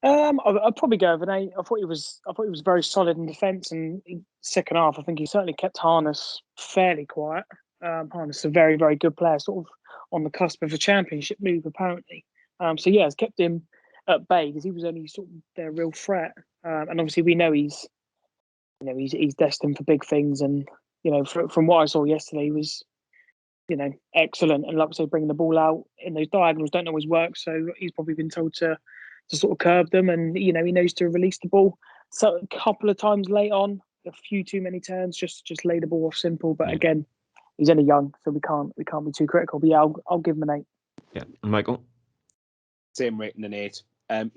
Speaker 3: I'd probably go with an 8. I thought he was very solid in defence, and second half, I think he certainly kept Harness fairly quiet. Harness is a very, very good player, sort of on the cusp of a championship move, apparently. So yeah, it's kept him at bay because he was only sort of their real threat. And obviously, we know he's destined for big things. And from what I saw yesterday, he was excellent. And like I say, bringing the ball out in those diagonals don't always work. So he's probably been told to sort of curb them, and he knows to release the ball. So a couple of times late on, a few too many turns, just lay the ball off simple. But again, he's only young, so we can't be too critical. But yeah, I'll give him an 8.
Speaker 1: Yeah, and Michael,
Speaker 2: same rating, an 8.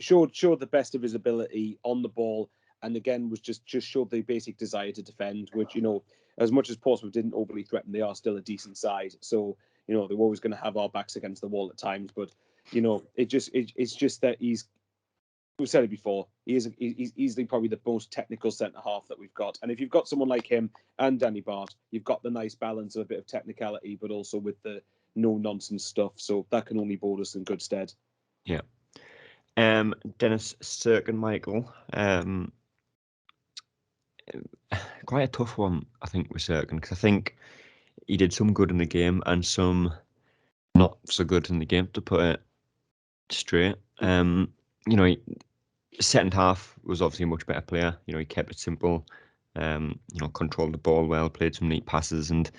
Speaker 2: Showed the best of his ability on the ball, and again was just showed the basic desire to defend. Which as much as Portsmouth didn't overly threaten, they are still a decent side. So they're always going to have our backs against the wall at times. But it's just that we've said it before. He's easily probably the most technical centre half that we've got. And if you've got someone like him and Danny Bart, you've got the nice balance of a bit of technicality, but also with the no nonsense stuff. So that can only bode us in good stead.
Speaker 1: Yeah. Dennis Sirkin, Michael. Quite a tough one, I think, with Sirkin, because I think he did some good in the game and some not so good in the game, to put it straight. Second half was obviously a much better player. He kept it simple, controlled the ball well, played some neat passes, and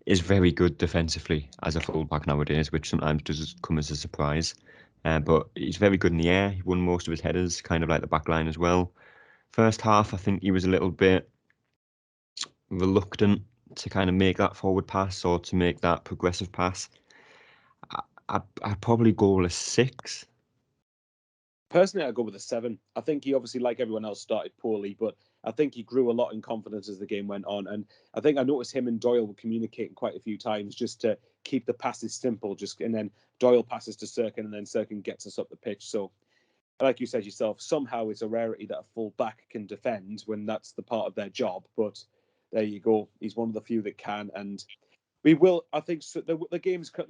Speaker 1: is very good defensively as a fullback nowadays, which sometimes does come as a surprise. But he's very good in the air. He won most of his headers, kind of like the back line as well. First half, I think he was a little bit reluctant to kind of make that forward pass or to make that progressive pass. I'd probably go with a 6.
Speaker 2: Personally, I'd go with a 7. I think he obviously, like everyone else, started poorly, but I think he grew a lot in confidence as the game went on. And I think I noticed him and Doyle were communicating quite a few times just to keep the passes simple. And then Doyle passes to Sirkin, and then Sirkin gets us up the pitch. So, like you said yourself, somehow it's a rarity that a full back can defend when that's the part of their job. But there you go. He's one of the few that can. And we will, I think, there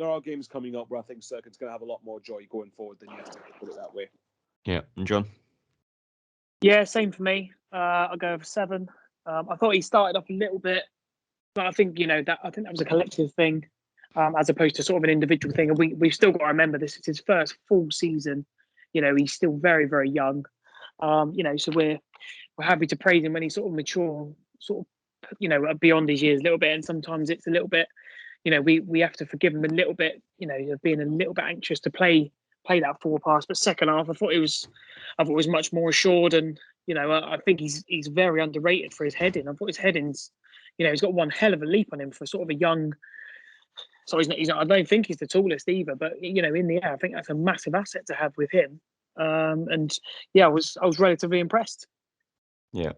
Speaker 2: are games coming up where I think Sirkin's going to have a lot more joy going forward than yesterday, put it that way.
Speaker 1: Yeah, and John?
Speaker 3: Yeah, same for me. I'll go for 7. I thought he started off a little bit, but I think that was a collective thing, as opposed to sort of an individual thing. And we've still got to remember this is his first full season. He's still very, very young. So we're happy to praise him when he's sort of mature, sort of beyond his years a little bit. And sometimes it's a little bit, we have to forgive him a little bit, of being a little bit anxious to play that forward pass. But second half, I thought it was much more assured, and I think he's very underrated for his heading. I thought his heading's, he's got one hell of a leap on him for sort of a young. So he's not. I don't think he's the tallest either, but in the air, I think that's a massive asset to have with him. And yeah, I was relatively impressed.
Speaker 1: Yeah.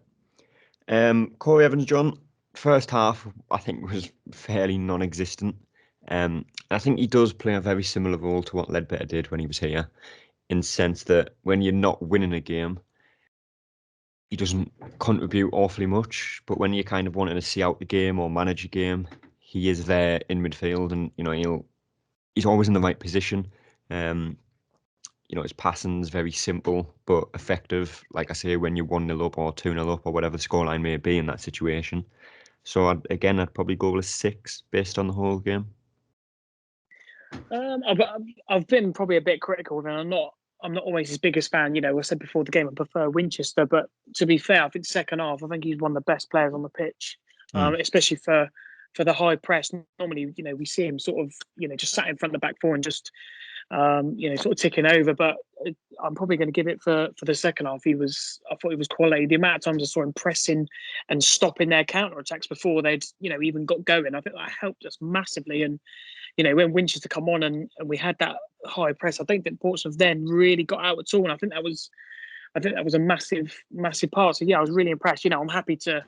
Speaker 1: Corey Evans, John. First half, I think, was fairly non-existent. I think he does play a very similar role to what Ledbetter did when he was here, in the sense that when you're not winning a game, he doesn't contribute awfully much. But when you're kind of wanting to see out the game or manage a game, he is there in midfield, and he's always in the right position. His passing's very simple but effective. Like I say, when you're 1-0 up or 2-0 up or whatever the scoreline may be in that situation. So I'd probably go with a 6 based on the whole game.
Speaker 3: I've been probably a bit critical of him. I'm not always his biggest fan. I said before the game I prefer Winchester, but to be fair, I think second half I think he's one of the best players on the pitch, especially for the high press. Normally, we see him sort of just sat in front of the back four and just sort of ticking over. But I'm probably going to give it for the second half. I thought he was quality. The amount of times I saw him pressing and stopping their counter attacks before they'd even got going, I think that helped us massively. And when Winchester come on and we had that high press, I think that Portsmouth then really got out at all. And I think that was a massive part. So yeah, I was really impressed. I'm happy to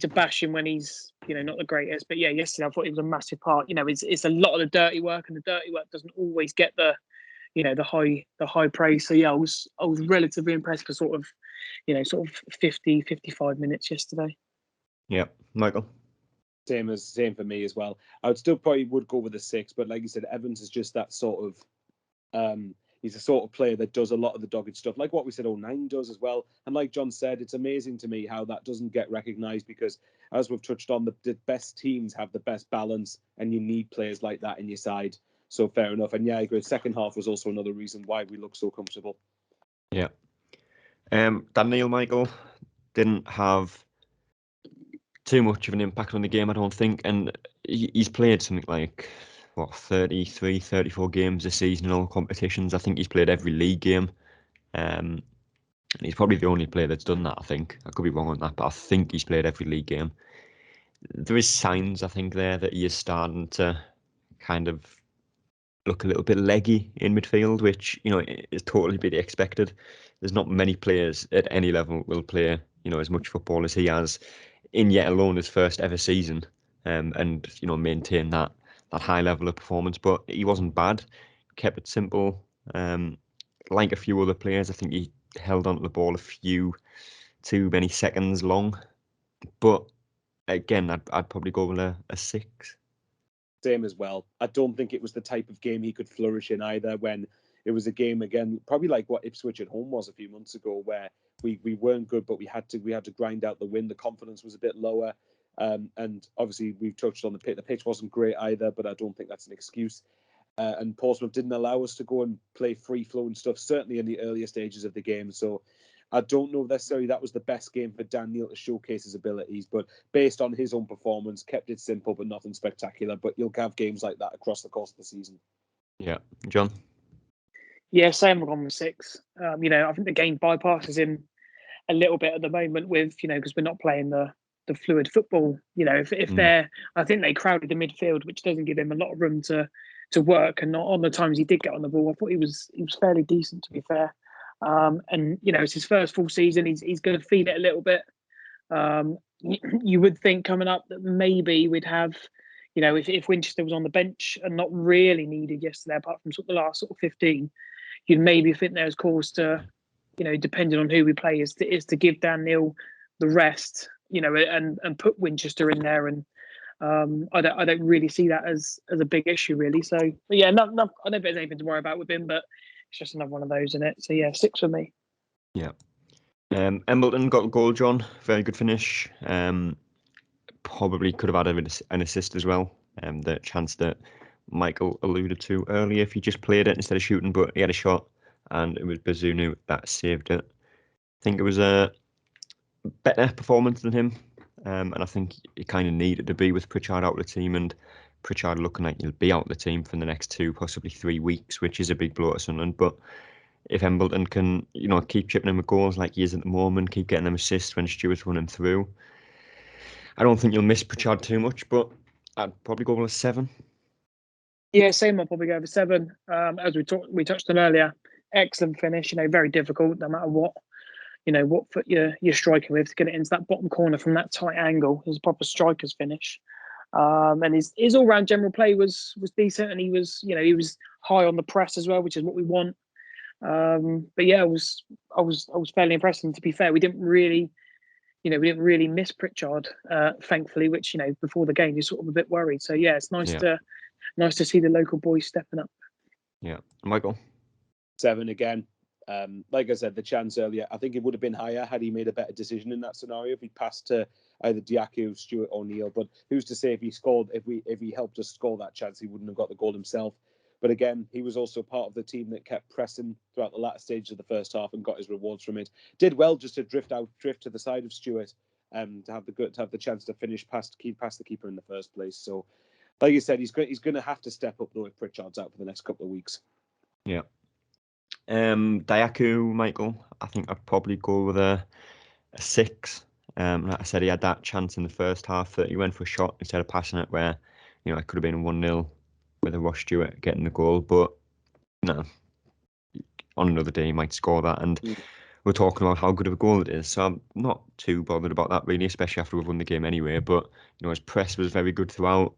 Speaker 3: bash him when he's not the greatest, but yeah, yesterday I thought it was a massive part. It's a lot of the dirty work, and the dirty work doesn't always get the high praise. So yeah, I was relatively impressed for sort of 55 minutes yesterday.
Speaker 1: Yeah, Michael.
Speaker 2: Same for me as well. I would still probably would go with a 6, but like you said, Evans is just that sort of he's a sort of player that does a lot of the dogged stuff, like what we said 09 does as well. And like John said, it's amazing to me how that doesn't get recognised, because as we've touched on, the best teams have the best balance, and you need players like that in your side. So fair enough. And yeah, I agree. Second half was also another reason why we look so comfortable.
Speaker 1: Yeah. Daniel Michael didn't have too much of an impact on the game, I don't think. And he's played something like 33, 34 games this season in all competitions. I think he's played every league game. And he's probably the only player that's done that, I think. I could be wrong on that, but I think he's played every league game. There is signs, I think, there that he is starting to kind of look a little bit leggy in midfield, which, is totally to be expected. There's not many players at any level will play, as much football as he has in yet alone his first ever season, and maintain that high level of performance. But he wasn't bad, kept it simple. Like a few other players, I think he held onto the ball a few too many seconds long. But again, I'd probably go with a 6.
Speaker 2: Same as well. I don't think it was the type of game he could flourish in either, when it was a game, again, probably like what Ipswich at home was a few months ago, where we weren't good, but we had to grind out the win. The confidence was a bit lower. And obviously we've touched on the pitch. The pitch wasn't great either, but I don't think that's an excuse. And Portsmouth didn't allow us to go and play free-flowing stuff, certainly in the earlier stages of the game. So I don't know necessarily that was the best game for Daniel to showcase his abilities, but based on his own performance, kept it simple but nothing spectacular. But you'll have games like that across the course of the season.
Speaker 1: Yeah. John?
Speaker 3: Yeah, same. I've gone with 6. I think the game bypasses him a little bit at the moment with, because we're not playing the fluid football. If they're, I think they crowded the midfield, which doesn't give him a lot of room to work. And not on the times he did get on the ball, I thought he was fairly decent, to be fair. And it's his first full season. He's going to feel it a little bit. You would think coming up that maybe we'd have, if Winchester was on the bench and not really needed yesterday, apart from the last 15, you'd maybe think there's cause to, depending on who we play, is to give Dan Neil the rest, and put Winchester in there. And I don't really see that as a big issue, really. So, but yeah, no, I don't think there's anything to worry about with him, but it's just another one of those, isn't it? So yeah, 6 for me.
Speaker 1: Yeah. Embleton got a goal, John. Very good finish. Probably could have had an assist as well. The chance that Michael alluded to earlier, if he just played it instead of shooting, but he had a shot, and it was Bazunu that saved it. I think it was a better performance than him, and I think he kind of needed to be with Pritchard out of the team, and Pritchard looking like he'll be out of the team for the next 2, possibly 3 weeks, which is a big blow to Sunderland. But if Embleton can, keep chipping him with goals like he is at the moment, keep getting them assists when Stewart's running through, I don't think you'll miss Pritchard too much, but I'd probably go with a 7.
Speaker 3: Yeah, same. I'll probably go for 7. As we touched on earlier, excellent finish. Very difficult, no matter what foot you're striking with, to get it into that bottom corner from that tight angle. It was a proper striker's finish. And his all round general play was decent, and he was high on the press as well, which is what we want. But yeah, I was fairly impressed. And to be fair, we didn't really miss Pritchard, thankfully, which before the game you're sort of a bit worried. So yeah, it's nice to see the local boys stepping up.
Speaker 1: Yeah, Michael?
Speaker 2: 7 again. Like I said, the chance earlier, I think it would have been higher had he made a better decision in that scenario, if he passed to either Diaku, Stewart, or Neil. But who's to say if he helped us score that chance, he wouldn't have got the goal himself. But again, he was also part of the team that kept pressing throughout the latter stages of the first half and got his rewards from it. Did well just to drift to the side of Stewart, to have the chance to finish past the keeper in the first place. So Like you said, he's going to have to step up though if Pritchard's out for the next couple of weeks.
Speaker 1: Yeah. Dayaku, Michael, I think I'd probably go with a 6. Like I said, he had that chance in the first half that he went for a shot instead of passing it, where it could have been 1-0 with a Ross Stewart getting the goal. But on another day he might score that, and we're talking about how good of a goal it is. So I'm not too bothered about that really, especially after we've won the game anyway. But his press was very good throughout.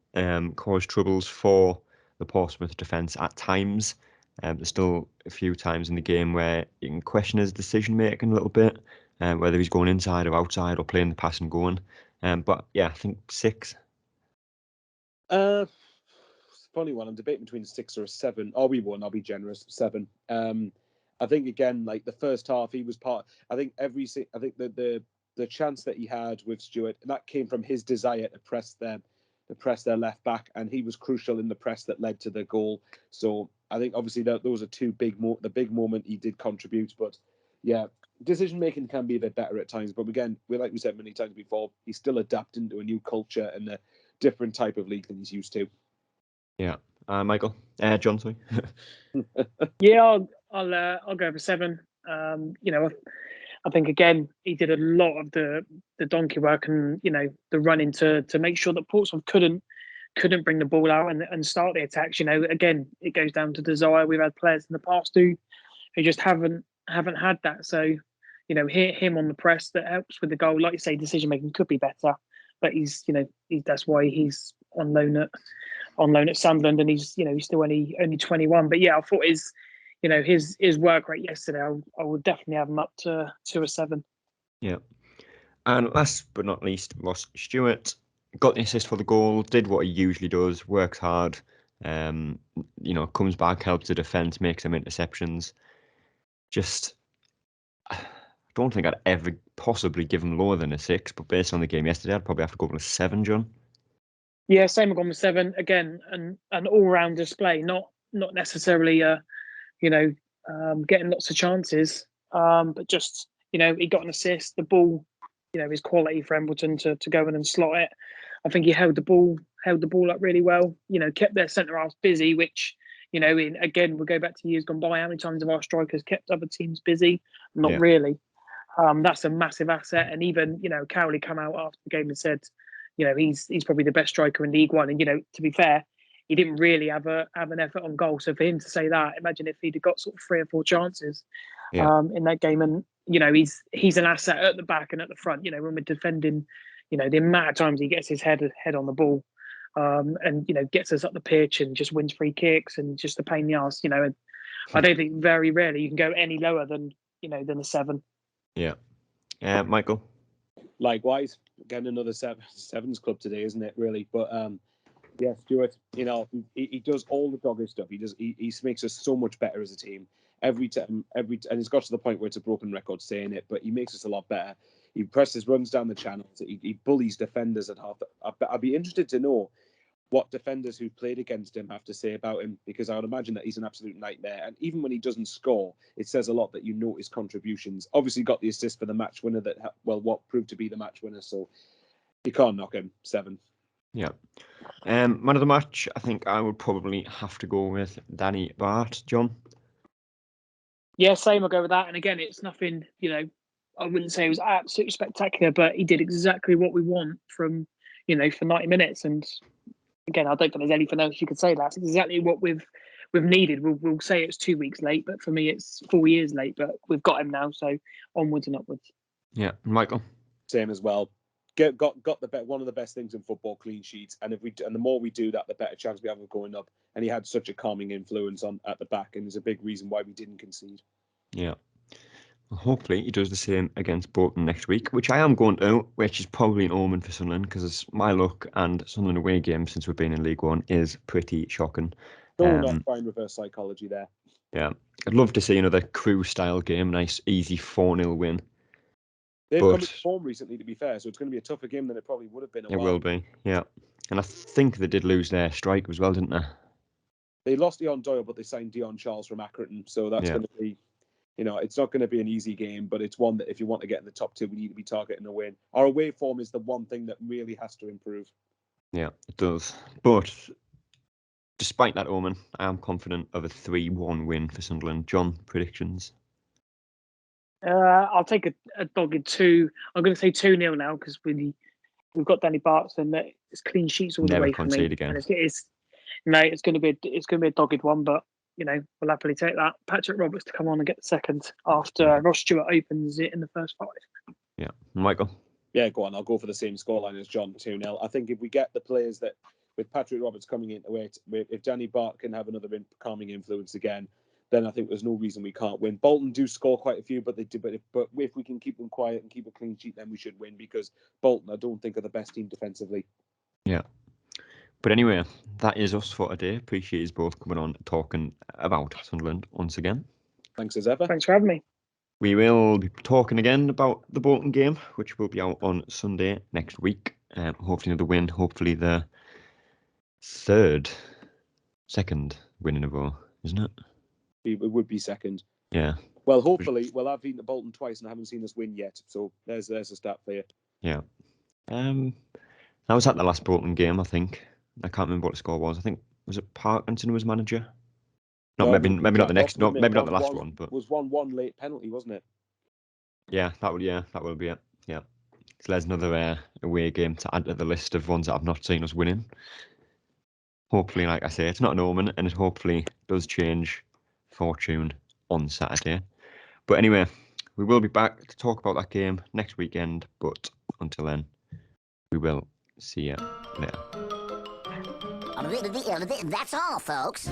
Speaker 1: Caused troubles for the Portsmouth defence at times. There's still a few times in the game where you can question his decision making a little bit, whether he's going inside or outside or playing the pass and going. But yeah, I think 6.
Speaker 2: Funny one. I'm debating between a 6 or a 7. Oh, we won. I'll be generous. 7. I think again, like the first half, he was part. I think the chance that he had with Stewart, that came from his desire to press their left back, and he was crucial in the press that led to the goal. So I think obviously those are the big moment he did contribute, but yeah, decision making can be a bit better at times. But again, like we said many times before, he's still adapting to a new culture and a different type of league than he's used to.
Speaker 1: Yeah, Michael, John, sorry.
Speaker 3: Yeah, I'll go for 7. I think again he did a lot of the donkey work and the running to make sure that Portsmouth couldn't bring the ball out and start the attacks. Again, it goes down to desire. We've had players in the past who just haven't had that. So, him on the press that helps with the goal. Like you say, decision making could be better, but that's why he's on loan at Sunderland, and he's still only 21. But yeah, I thought his work rate yesterday, I would definitely have him up to a 7.
Speaker 1: Yeah. And last but not least, Ross Stewart got the assist for the goal, did what he usually does, works hard, comes back, helps the defence, makes some interceptions. Just, I don't think I'd ever possibly give him lower than a 6, but based on the game yesterday, I'd probably have to go with a 7, John.
Speaker 3: Yeah, same. I've gone with 7 again, an all-round display, not necessarily getting lots of chances, but just he got an assist. The ball, his quality for Embleton to go in and slot it. I think he held the ball up really well. Kept their centre halves busy, which again we'll go back to years gone by. How many times have our strikers kept other teams busy? Not really. That's a massive asset. And even Cowley come out after the game and said, he's probably the best striker in League One. And to be fair, he didn't really have an effort on goal. So for him to say that, imagine if he'd have got sort of 3 or 4 chances in that game. And he's an asset at the back and at the front. When we're defending, the amount of times he gets his head on the ball, and gets us up the pitch and just wins free kicks and just a pain in the arse. And I don't think very rarely you can go any lower than a 7.
Speaker 1: Yeah. Michael.
Speaker 2: Likewise, again another sevens club today, isn't it? Really, but yeah, Stewart. He does all the doggy stuff. He makes us so much better as a team every time. And it's got to the point where it's a broken record saying it, but he makes us a lot better. He presses, runs down the channels. He bullies defenders at half. I'd be interested to know what defenders who played against him have to say about him, because I would imagine that he's an absolute nightmare. And even when he doesn't score, it says a lot that his contributions. Obviously, got the assist for the match winner what proved to be the match winner. So you can't knock him. 7.
Speaker 1: Yeah. Man of the match, I think I would probably have to go with Danny Bart, John.
Speaker 3: Yeah, same. I'll go with that. And again, it's nothing, I wouldn't say it was absolutely spectacular, but he did exactly what we want from, for 90 minutes. And again, I don't think there's anything else you could say. That's exactly what we've needed. We'll say it's 2 weeks late, but for me, it's 4 years late. But we've got him now, so onwards and upwards.
Speaker 1: Yeah, Michael.
Speaker 2: Same as well. Got one of the best things in football, clean sheets, and the more we do that, the better chance we have of going up. And he had such a calming influence at the back, and is a big reason why we didn't concede.
Speaker 1: Yeah. Hopefully he does the same against Bolton next week, which I am going to, which is probably an omen for Sunderland, because my luck and Sunderland away games since we've been in League One is pretty shocking.
Speaker 2: Not trying reverse psychology there.
Speaker 1: Yeah, I'd love to see another Crew-style game, nice, easy 4-0 win.
Speaker 2: They've come into form recently, to be fair, so it's going to be a tougher game than it probably would have been.
Speaker 1: It will be, yeah. And I think they did lose their striker as well, didn't they?
Speaker 2: They lost Dion Doyle, but they signed Dion Charles from Accrington, so that's going to be... it's not going to be an easy game, but it's one that if you want to get in the top 2, we need to be targeting a win. Our away form is the one thing that really has to improve.
Speaker 1: Yeah, it does. But despite that omen, I am confident of a 3-1 win for Sunderland. John, predictions?
Speaker 3: I'll take a dogged 2. I'm going to say 2-0 now because we've got Danny Bart, and it's clean sheets all the
Speaker 1: Never
Speaker 3: way for me.
Speaker 1: concede again.
Speaker 3: And it's going to be a dogged one, but we'll happily take that. Patrick Roberts to come on and get the second after Ross Stewart opens it in the first 5.
Speaker 1: Yeah, Michael.
Speaker 2: Yeah, go on. I'll go for the same scoreline as John, 2-0. I think if we get the players that, with Patrick Roberts coming into it, if Danny Bart can have another calming influence again, then I think there's no reason we can't win. Bolton do score quite a few, but if we can keep them quiet and keep a clean sheet, then we should win, because Bolton, I don't think, are the best team defensively.
Speaker 1: Yeah. But anyway, that is us for today. Appreciate you both coming on talking about Sunderland once again.
Speaker 2: Thanks as ever.
Speaker 3: Thanks for having me.
Speaker 1: We will be talking again about the Bolton game, which will be out on Sunday next week. Hopefully another win. Hopefully the second win in a row, isn't it?
Speaker 2: It would be second.
Speaker 1: Yeah.
Speaker 2: Well, hopefully, I've been to Bolton twice and I haven't seen us win yet. So there's a start for you.
Speaker 1: Yeah. I was at the last Bolton game, I think. I can't remember what the score was. I think, was it Parkinson was manager? Maybe not the next. Maybe not the last one, but
Speaker 2: was 1-1 late penalty, wasn't it?
Speaker 1: Yeah, that will be it. Yeah. So there's another away game to add to the list of ones that I've not seen us winning. Hopefully, like I say, it's not an omen, and it hopefully does change fortune on Saturday. But anyway, we will be back to talk about that game next weekend. But until then, we will see you later.
Speaker 4: That's all, folks.